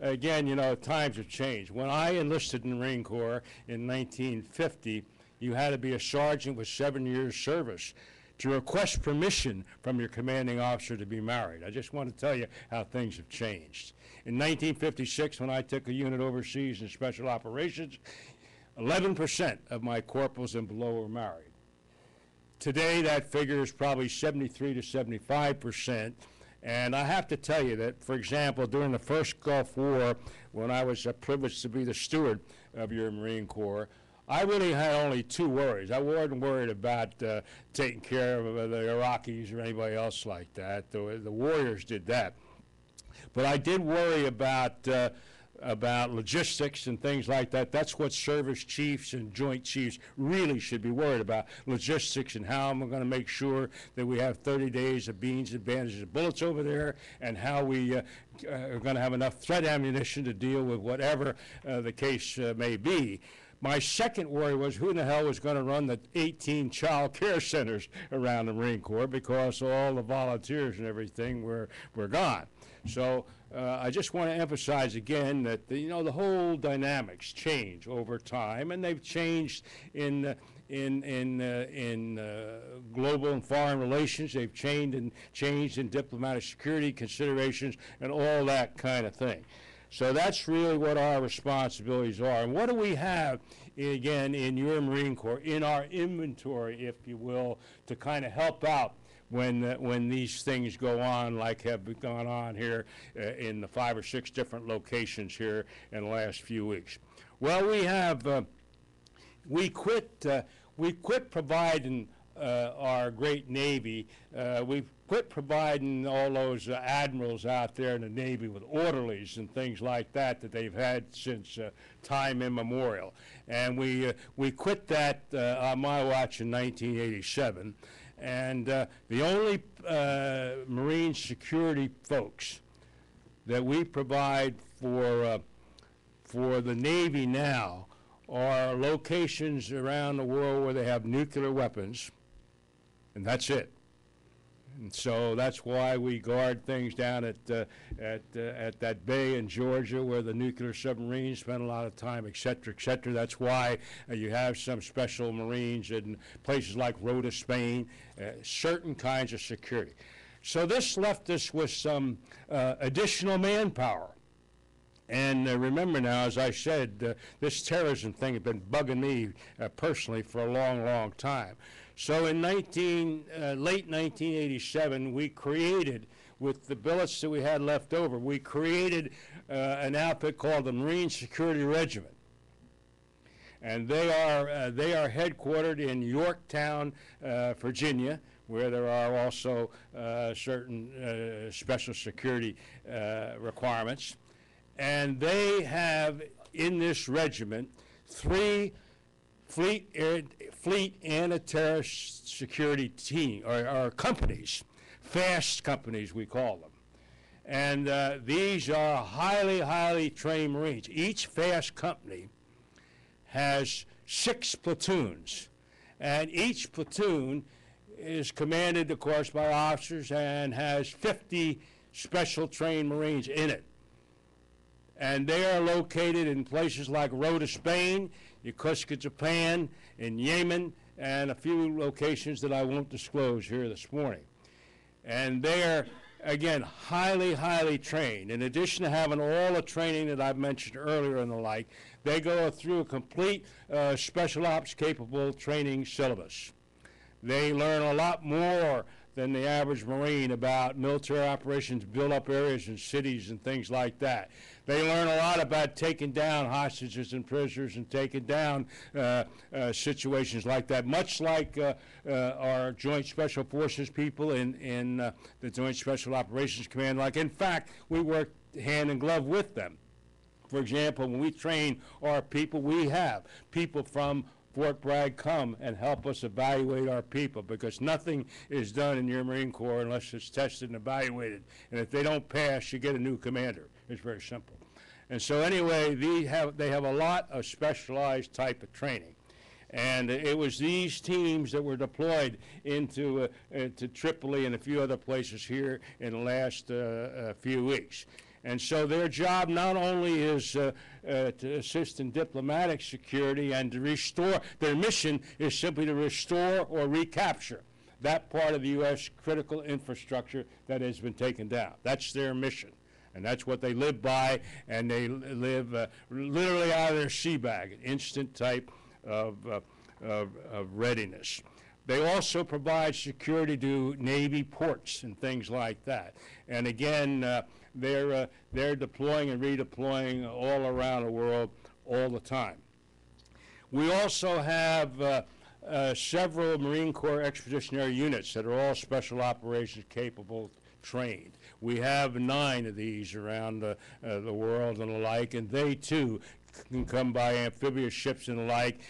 times have changed. When I enlisted in the Marine Corps in 1950, you had to be a sergeant with 7 years service to request permission from your commanding officer to be married. I just want to tell you how things have changed. In 1956, when I took a unit overseas in special operations, 11% of my corporals and below were married. Today, that figure is probably 73 to 75%. And I have to tell you that, for example, during the first Gulf War, when I was privileged to be the steward of your Marine Corps, I really had only two worries. I wasn't worried about taking care of the Iraqis or anybody else like that. The warriors did that. But I did worry about logistics and things like that. That's what service chiefs and joint chiefs really should be worried about, logistics and how am I going to make sure that we have 30 days of beans and bandages and bullets over there, and how we are going to have enough threat ammunition to deal with whatever the case may be. My second worry was who in the hell was going to run the 18 child care centers around the Marine Corps, because all the volunteers and everything were gone. So I just want to emphasize again that the whole dynamics change over time, and they've changed in global and foreign relations. They've changed in diplomatic security considerations and all that kind of thing. So that's really what our responsibilities are. And what do we have, again, in your Marine Corps, in our inventory, if you will, to kind of help out when these things go on, like have gone on here in the 5 or 6 different locations here in the last few weeks? Well, we have we quit providing our great Navy. We've quit providing all those admirals out there in the Navy with orderlies and things like that they've had since time immemorial. And we quit that on my watch in 1987. And the only Marine security folks that we provide for the Navy now are locations around the world where they have nuclear weapons, and that's it. And so that's why we guard things down at that bay in Georgia where the nuclear submarines spend a lot of time, et cetera, et cetera. That's why you have some special Marines in places like Rota, Spain, certain kinds of security. So this left us with some additional manpower. And remember now, as I said, this terrorism thing has been bugging me personally for a long, long time. So in late 1987, we created, with the billets that we had left over, we created an outfit called the Marine Security Regiment. And they are headquartered in Yorktown, Virginia, where there are also certain special security requirements. And they have in this regiment 3 fleet anti-terrorist security team or companies, fast companies we call them. And these are highly, highly trained Marines. Each fast company has 6 platoons, and each platoon is commanded, of course, by officers and has 50 special trained Marines in it. And they are located in places like Rota, Spain, Yokosuka, Japan, in Yemen, and a few locations that I won't disclose here this morning. And they are, again, highly, highly trained. In addition to having all the training that I've mentioned earlier and the like, they go through a complete special ops capable training syllabus. They learn a lot more than the average Marine about military operations, build-up areas and cities and things like that. They learn a lot about taking down hostages and prisoners and taking down situations like that, much like our Joint Special Forces people in the Joint Special Operations Command. Like, in fact, we work hand in glove with them. For example, when we train our people, we have people from Fort Bragg come and help us evaluate our people, because nothing is done in your Marine Corps unless it's tested and evaluated. And if they don't pass, you get a new commander. It's very simple. And so anyway, they have a lot of specialized type of training. And it was these teams that were deployed into to Tripoli and a few other places here in the last few weeks. And so their job not only is to assist in diplomatic security and to restore, their mission is simply to restore or recapture that part of the U.S. critical infrastructure that has been taken down. That's their mission. And that's what they live by, and they live literally out of their sea bag, an instant type of readiness. They also provide security to Navy ports and things like that. And again, they're deploying and redeploying all around the world all the time. We also have several Marine Corps expeditionary units that are all special operations capable, trained. We have 9 of these around the world and the like, and they too can come by amphibious ships and the like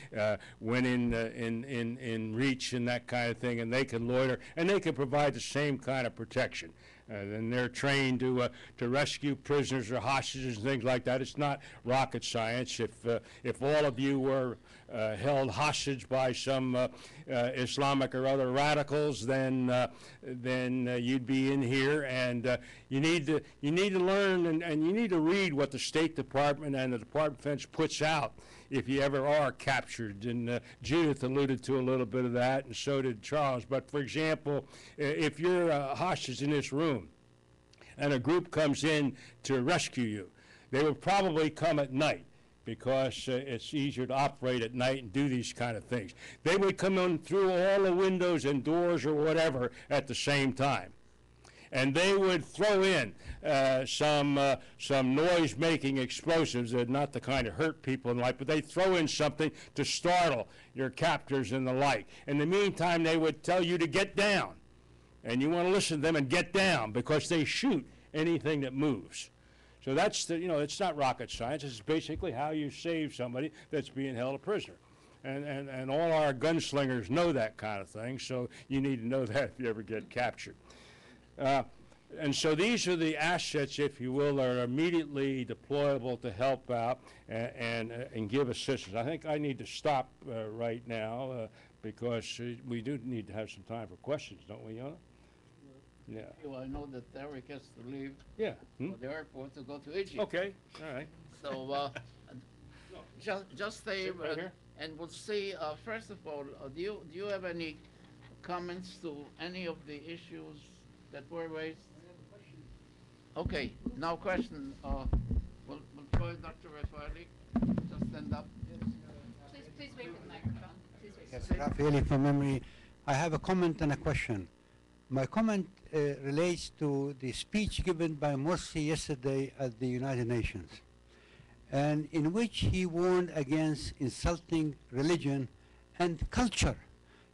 when in reach and that kind of thing, and they can loiter, and they can provide the same kind of protection. And they're trained to rescue prisoners or hostages and things like that. It's not rocket science. If all of you were held hostage by some Islamic or other radicals, then you'd be in here, and you need to learn and you need to read what the State Department and the Department of Defense puts out if you ever are captured. And Judith alluded to a little bit of that, and so did Charles. But for example, if you're a hostage in this room and a group comes in to rescue you, they would probably come at night, because it's easier to operate at night and do these kind of things. They would come in through all the windows and doors or whatever at the same time. And they would throw in some noise-making explosives that are not the kind of hurt people in life, but they throw in something to startle your captors and the like. In the meantime, they would tell you to get down. And you want to listen to them and get down, because they shoot anything that moves. So that's it's not rocket science. It's basically how you save somebody that's being held a prisoner. And all our gunslingers know that kind of thing, so you need to know that if you ever get captured. And so these are the assets, if you will, that are immediately deployable to help out and give assistance. I think I need to stop right now because we do need to have some time for questions, don't we, Yona? Yeah. Well, I know that Eric has to leave Yeah. for the airport to go to Egypt. Okay. All right. So just stay Sit right here. and we'll see. First of all, do you have any comments to any of the issues that were raised? Okay, now question. We'll try Dr. Raffaelli. Just stand up. Please wait for the microphone. Please wait. Yes, Raffaelli from memory. I have a comment and a question. My comment relates to the speech given by Morsi yesterday at the United Nations, and in which he warned against insulting religion and culture.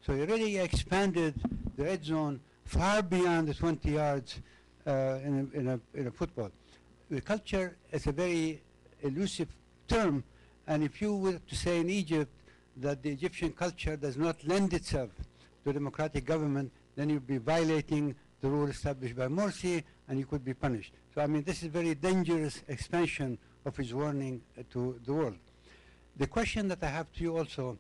So he really expanded the red zone far beyond the 20 yards in a football. The culture is a very elusive term, and if you were to say in Egypt that the Egyptian culture does not lend itself to democratic government, then you'd be violating the rule established by Morsi, and you could be punished. So, I mean, this is very dangerous expansion of his warning to the world. The question that I have to you also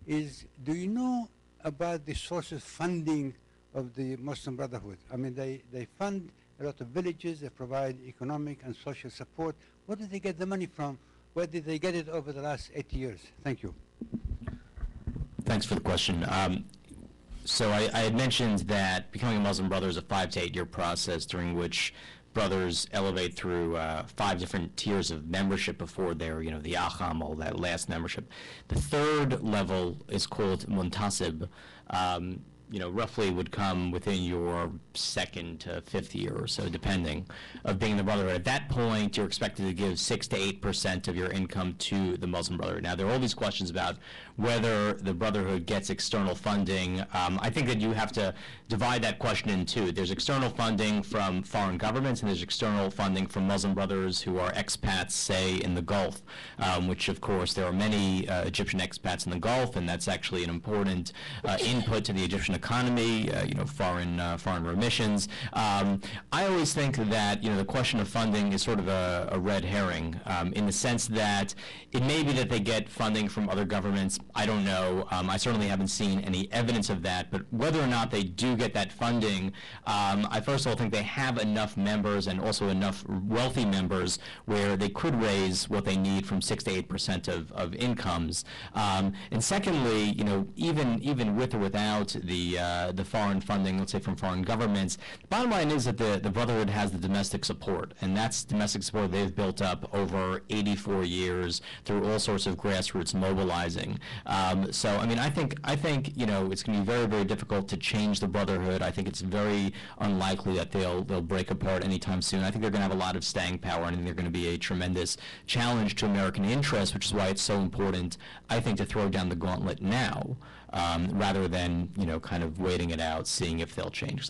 is, do you know about the sources of funding of the Muslim Brotherhood? I mean, they fund a lot of villages, they provide economic and social support. Where did they get the money from? Where did they get it over the last 80 years? Thank you. Thanks for the question. So I had mentioned that becoming a Muslim brother is a 5 to 8 year process during which brothers elevate through 5 different tiers of membership before they're, the Acham, all that last membership. The third level is called Muntasib. Roughly would come within your 2nd to 5th year or so, depending, of being the brotherhood. At that point, you're expected to give 6 to 8% of your income to the Muslim Brotherhood. Now, there are all these questions about whether the brotherhood gets external funding. I think that you have to divide that question in two. There's external funding from foreign governments, and there's external funding from Muslim brothers who are expats, say, in the Gulf, which, of course, there are many Egyptian expats in the Gulf, and that's actually an important input to the Egyptian economy, foreign remissions. I always think that, the question of funding is sort of a red herring, in the sense that it may be that they get funding from other governments. I don't know. I certainly haven't seen any evidence of that. But whether or not they do get that funding, I first of all think they have enough members and also enough wealthy members where they could raise what they need from 6 to 8% of incomes. And secondly, even with or without the foreign funding, let's say from foreign governments, the bottom line is that the Brotherhood has the domestic support, and that's domestic support they've built up over 84 years through all sorts of grassroots mobilizing. So, I think it's going to be very, very difficult to change the Brotherhood. I think it's very unlikely that they'll break apart anytime soon. I think they're going to have a lot of staying power, and I think they're going to be a tremendous challenge to American interests, which is why it's so important, I think, to throw down the gauntlet now, rather than, kind of waiting it out, seeing if they'll change.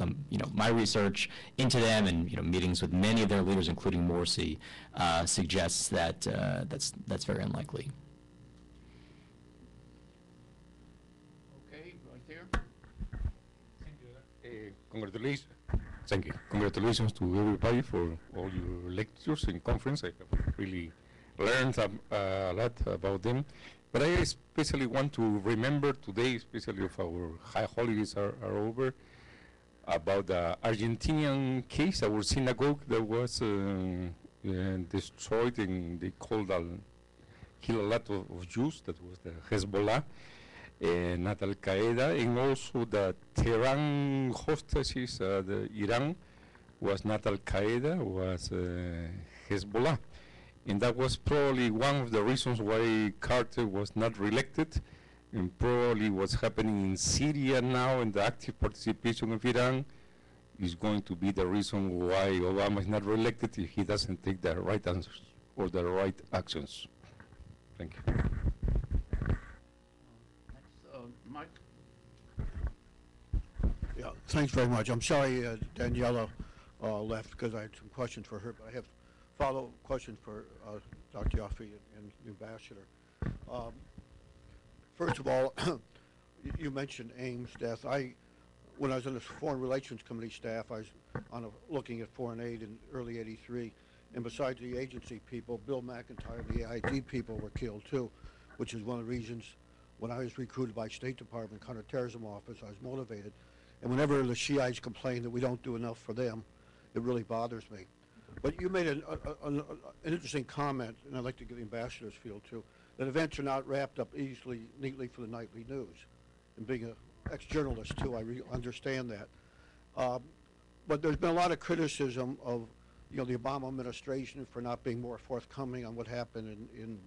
My research into them and, meetings with many of their leaders, including Morsi, suggests that that's very unlikely. Okay, right there. Congratulations. Thank you. Congratulations to everybody for all your lectures and conference. I have really learned a lot about them. But I especially want to remember today, especially if our high holidays are over, about the Argentinian case, our synagogue that was destroyed, and they killed a lot of Jews. That was the Hezbollah, not Al Qaeda, and also the Tehran hostages, the Iran, was not Al Qaeda, was Hezbollah. And that was probably one of the reasons why Carter was not reelected, and probably what's happening in Syria now and the active participation of Iran is going to be the reason why Obama is not reelected if he doesn't take the right answers or the right actions. Thank you. Next, Mike. Yeah, thanks very much. I'm sorry Daniela left because I had some questions for her, but I have follow-up questions for Dr. Yaffe and the ambassador. First of all, you mentioned Ames' death. When I was on the Foreign Relations Committee staff, I was looking at foreign aid in early '83, and besides the agency people, Bill McIntyre and the AID people were killed too, which is one of the reasons when I was recruited by State Department Counterterrorism Office, I was motivated. And whenever the Shiites complain that we don't do enough for them, it really bothers me. But you made an interesting comment, and I'd like to get the ambassador's feel too, that events are not wrapped up neatly for the nightly news. And being an ex-journalist too, I understand that. But there's been a lot of criticism of the Obama administration for not being more forthcoming on what happened in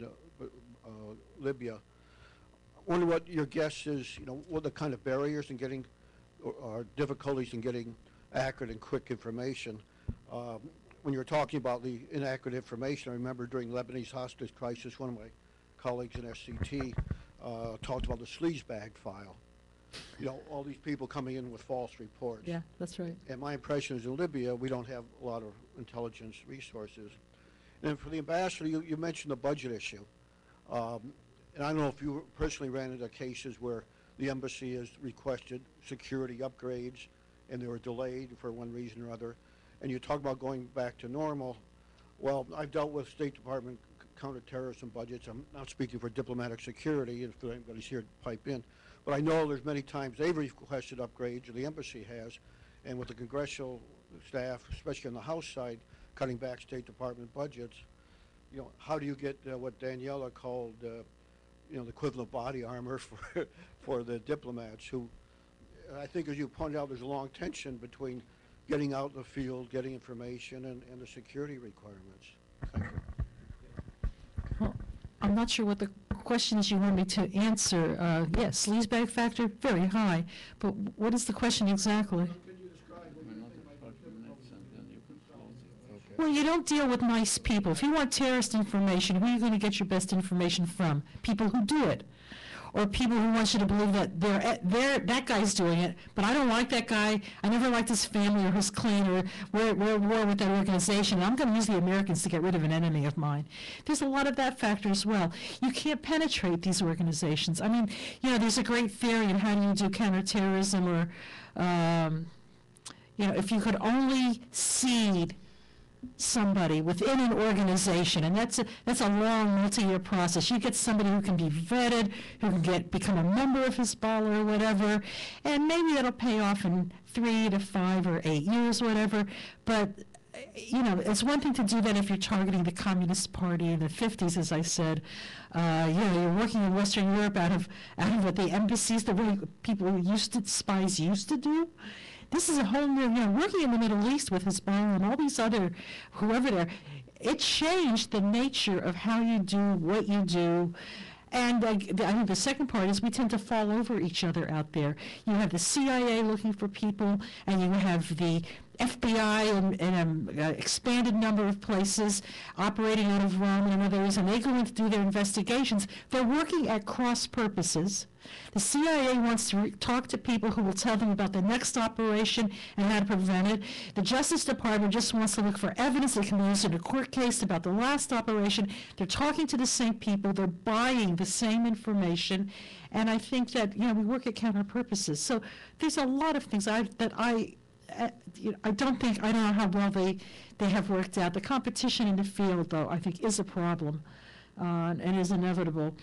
Libya. I wonder what your guess is, what the kind of barriers in getting, or difficulties in getting accurate and quick information. When you're talking about the inaccurate information, I remember during Lebanese hostage crisis, one of my colleagues in SCT talked about the sleazebag file. All these people coming in with false reports. Yeah, that's right. And my impression is in Libya, we don't have a lot of intelligence resources. And for the ambassador, you mentioned the budget issue. And I don't know if you personally ran into cases where the embassy has requested security upgrades and they were delayed for one reason or other. And you talk about going back to normal. Well, I've dealt with State Department counterterrorism budgets. I'm not speaking for diplomatic security, if anybody's here to pipe in. But I know there's many times they've requested upgrades, or the embassy has, and with the congressional staff, especially on the House side, cutting back State Department budgets, how do you get what Daniela called, the equivalent of body armor for the diplomats who, I think as you pointed out, there's a long tension between getting out in the field, getting information, and the security requirements. Thank you. Well, I'm not sure what the question is you want me to answer. Yes, sleazebag factor, very high. But what is the question exactly? Well, you don't deal with nice people. If you want terrorist information, who are you going to get your best information from? People who do it. or people who want you to believe that that guy's doing it, but I don't like that guy. I never liked his family or his clan, or we're at war with that organization. And I'm going to use the Americans to get rid of an enemy of mine. There's a lot of that factor as well. You can't penetrate these organizations. I mean, there's a great theory in how do you do counterterrorism, or if you could only seed somebody within an organization, and that's a long multi-year process. You get somebody who can be vetted, who can become a member of Hezbollah or whatever, and maybe that'll pay off in 3 to 5 or 8 years, whatever. But it's one thing to do that if you're targeting the Communist Party in the 50s, as I said. You're working in Western Europe out of the embassies, the way spies used to do. This is a whole new, working in the Middle East with Hezbollah and all these other, whoever there, it changed the nature of how you do what you do. And I think the second part is we tend to fall over each other out there. You have the CIA looking for people, and you have the FBI in an expanded number of places, operating out of Rome and others, and they go in to do their investigations. They're working at cross purposes. The CIA wants to talk to people who will tell them about the next operation and how to prevent it. The Justice Department just wants to look for evidence that can be used in a court case about the last operation. They're talking to the same people. They're buying the same information. And I think that, we work at counter purposes. So there's a lot of things I don't know how well they have worked out. The competition in the field, though, I think is a problem and is inevitable.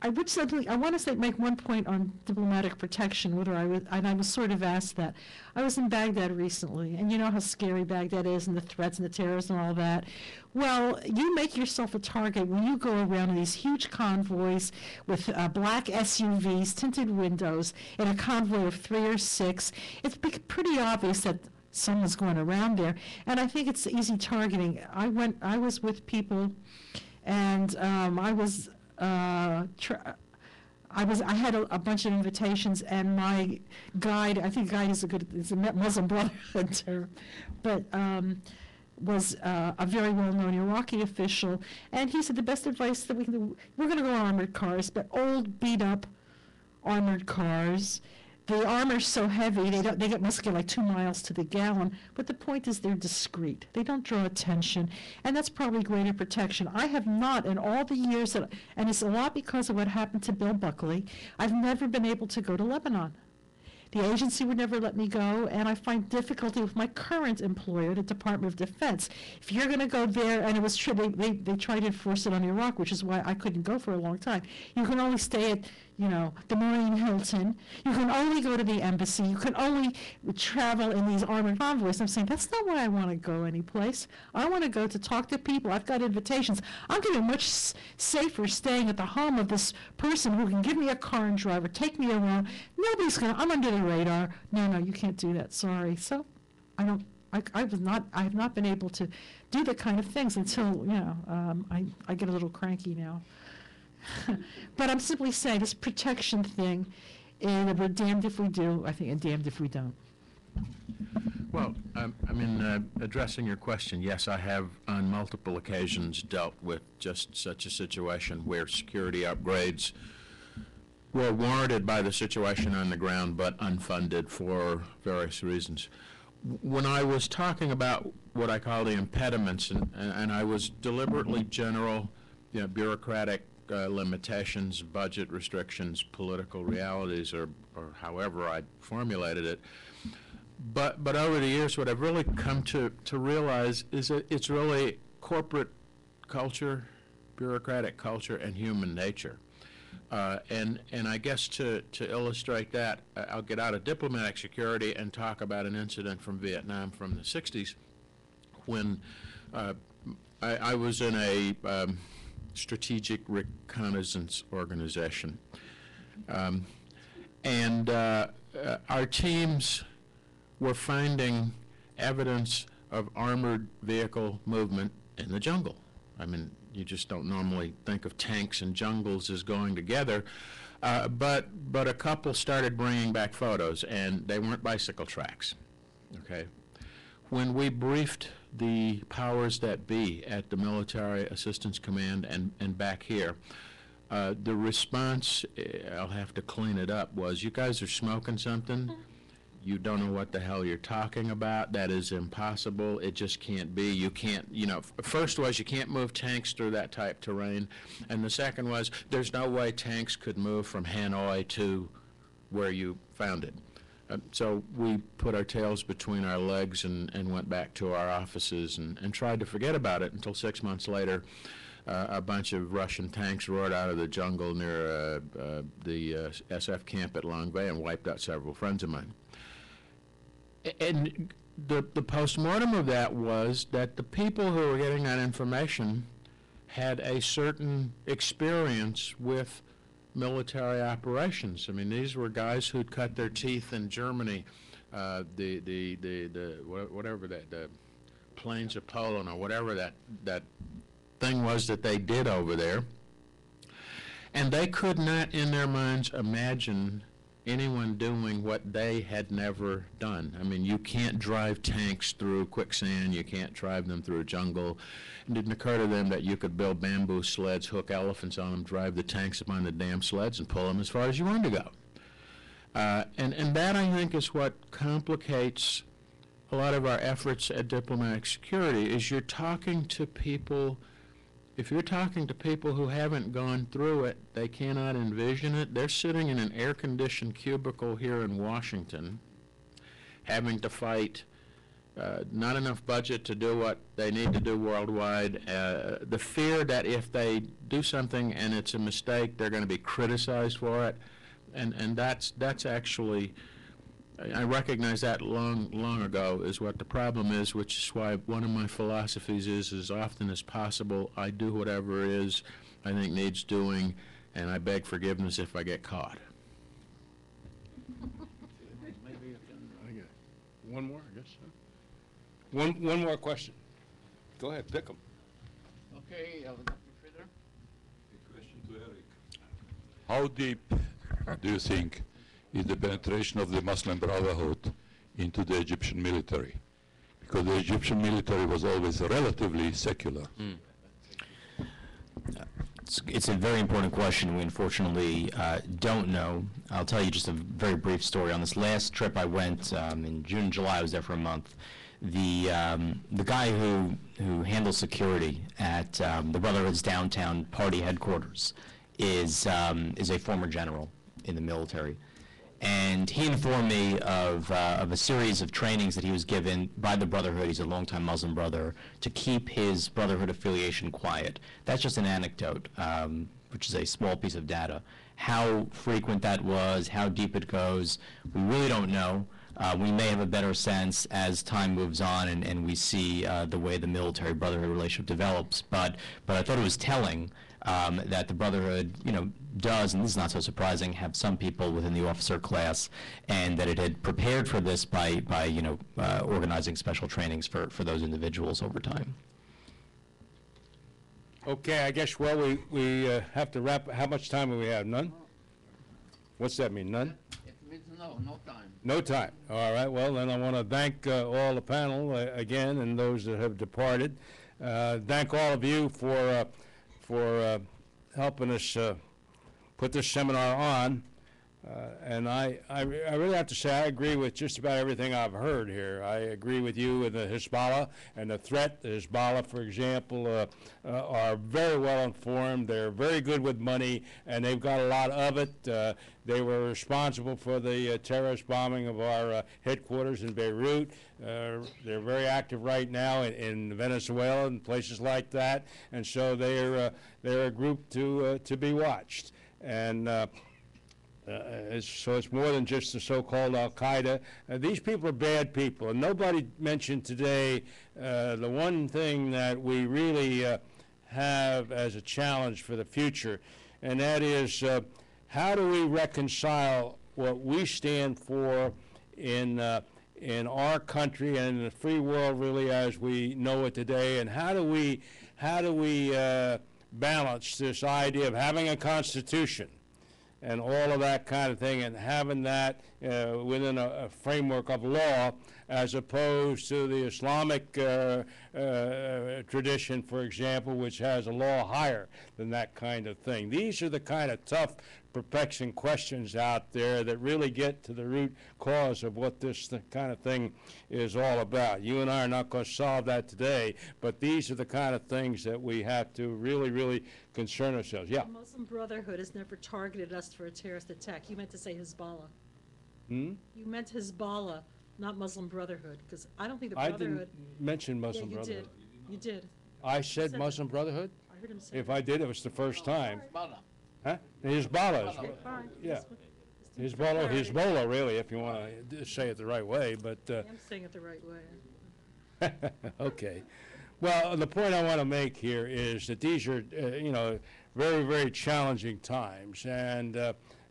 I want to make one point on diplomatic protection, and I was sort of asked that. I was in Baghdad recently, and you know how scary Baghdad is, and the threats and the terrorists and all that. Well, you make yourself a target when you go around in these huge convoys with black SUVs, tinted windows, in a convoy of 3 or 6. It's pretty obvious that someone's going around there, and I think it's easy targeting. I was with people, and I had a bunch of invitations, and my guide, I think guide is a Muslim Brotherhood term, but was a very well-known Iraqi official, and he said the best advice that we can do, we're going to go armored cars, but old, beat-up armored cars. The armor's so heavy, they must get like 2 miles to the gallon, but the point is they're discreet. They don't draw attention, and that's probably greater protection. I have not, in all the years, and it's a lot because of what happened to Bill Buckley, I've never been able to go to Lebanon. The agency would never let me go, and I find difficulty with my current employer, the Department of Defense. If you're going to go there, and it was true, they tried to enforce it on Iraq, which is why I couldn't go for a long time. You can only stay at, the Marine Hilton. You can only go to the embassy. You can only travel in these armored convoys. I'm saying, that's not where I want to go anyplace. I want to go to talk to people. I've got invitations. I'm going to be much safer staying at the home of this person who can give me a car and drive or take me around. Nobody's going to, I'm under the radar. No, you can't do that. Sorry. So I have not been able to do the kind of things until, I get a little cranky now. But I'm simply saying this protection thing, and we're damned if we do, I think, and damned if we don't. Well, addressing your question, yes, I have on multiple occasions dealt with just such a situation where security upgrades were warranted by the situation on the ground but unfunded for various reasons. When I was talking about what I call the impediments, and I was deliberately general, bureaucratic limitations, budget restrictions, political realities, or however I formulated it. But over the years, what I've really come to realize is that it's really corporate culture, bureaucratic culture, and human nature. And I guess to illustrate that, I'll get out of diplomatic security and talk about an incident from Vietnam from the 60s when I was in a strategic reconnaissance organization. And our teams were finding evidence of armored vehicle movement in the jungle. I mean, you just don't normally think of tanks and jungles as going together. But a couple started bringing back photos, and they weren't bicycle tracks, okay? When we briefed the powers that be at the Military Assistance Command and back here, The response, I'll have to clean it up, was, you guys are smoking something? You don't know what the hell you're talking about. That is impossible. It just can't be. You can't, first was you can't move tanks through that type terrain. And the second was there's no way tanks could move from Hanoi to where you found it. So we put our tails between our legs and went back to our offices and tried to forget about it until 6 months later. A bunch of Russian tanks roared out of the jungle near the SF camp at Long Bay and wiped out several friends of mine. And the postmortem of that was that the people who were getting that information had a certain experience with military operations. I mean, these were guys who'd cut their teeth in Germany, the plains of Poland, or whatever that thing was that they did over there. And they could not, in their minds, imagine anyone doing what they had never done. I mean, you can't drive tanks through quicksand, you can't drive them through a jungle. It didn't occur to them that you could build bamboo sleds, hook elephants on them, drive the tanks up on the damn sleds and pull them as far as you wanted to go. And that, I think, is what complicates a lot of our efforts at diplomatic security, is you're talking to people. If you're talking to people who haven't gone through it, they cannot envision it. They're sitting in an air-conditioned cubicle here in Washington, having to fight not enough budget to do what they need to do worldwide, the fear that if they do something and it's a mistake, they're going to be criticized for it, and that's actually, I recognize that long ago is what the problem is, which is why one of my philosophies is, as often as possible, I do whatever it is I think needs doing, and I beg forgiveness if I get caught. Maybe I get one more, I guess. One more question. Go ahead, pick them. Okay, Dr. Frieder. A question to Eric. How deep do you think is the penetration of the Muslim Brotherhood into the Egyptian military? Because the Egyptian military was always relatively secular. It's a very important question. We unfortunately don't know. I'll tell you just a very brief story. On this last trip I went in June and July, I was there for a month. The guy who handles security at the Brotherhood's downtown party headquarters is a former general in the military. And he informed me of a series of trainings that he was given by the Brotherhood. He's a longtime Muslim brother, to keep his Brotherhood affiliation quiet. That's just an anecdote, which is a small piece of data. How frequent that was, how deep it goes, we really don't know. We may have a better sense as time moves on and we see the way the military Brotherhood relationship develops. But I thought it was telling that the Brotherhood, does, and this is not so surprising, have some people within the officer class, and that it had prepared for this by organizing special trainings for those individuals over time. Okay, I guess, well, we have to wrap. How much time do we have? None? What's that mean, none? It means no time. No time. All right, well, then I want to thank all the panel again, and those that have departed. Thank all of you for helping us put this seminar on. And I really have to say I agree with just about everything I've heard here. I agree with you with the Hezbollah and the threat. The Hezbollah, for example, are very well informed. They're very good with money, and they've got a lot of it. They were responsible for the terrorist bombing of our headquarters in Beirut. They're very active right now in Venezuela and places like that, and so they're a group to be watched. And so it's more than just the so-called Al-Qaeda. These people are bad people, and nobody mentioned today the one thing that we really have as a challenge for the future, and that is how do we reconcile what we stand for in our country and in the free world really as we know it today, and how do we balance this idea of having a constitution and all of that kind of thing, and having that within a framework of law, as opposed to the Islamic tradition, for example, which has a law higher than that kind of thing. These are the kind of tough, perplexing questions out there that really get to the root cause of what this kind of thing is all about. You and I are not going to solve that today, but these are the kind of things that we have to really, really concern ourselves. Yeah. The Muslim Brotherhood has never targeted us for a terrorist attack. You meant to say Hezbollah. Hmm? You meant Hezbollah, not Muslim Brotherhood, because I don't think the I Brotherhood. didn't mention Muslim Yeah, you Brotherhood. did. You did. I said said that. Muslim Brotherhood? I heard him say. If I did, it was the first time. Hezbollah. Huh? Hezbollah. Okay, fine. Yeah. Just for Hezbollah, clarity. Hezbollah, really, if you want to say it the right way, but, I'm saying it the right way. okay. Well, the point I want to make here is that these are, very, very challenging times, and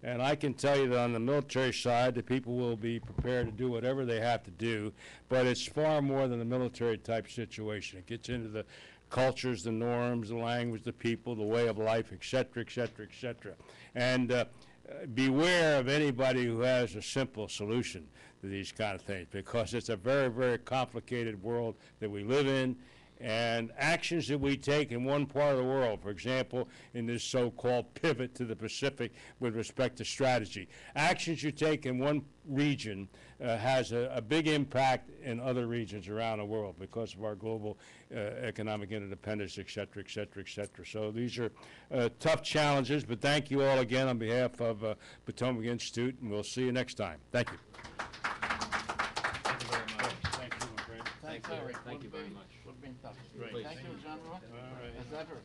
I can tell you that on the military side, the people will be prepared to do whatever they have to do, but it's far more than a military-type situation. It gets into the cultures, the norms, the language, the people, the way of life, et cetera, et cetera, et cetera. And beware of anybody who has a simple solution to these kind of things, because it's a very, very complicated world that we live in, and actions that we take in one part of the world, for example, in this so-called pivot to the Pacific with respect to strategy. Actions you take in one region has a big impact in other regions around the world because of our global economic interdependence, et cetera, et cetera, et cetera. So these are tough challenges, but thank you all again on behalf of Potomac Institute, and we'll see you next time. Thank you. Thank you, my friend. Thank you very much. Would be tough. Thank you, General. As ever.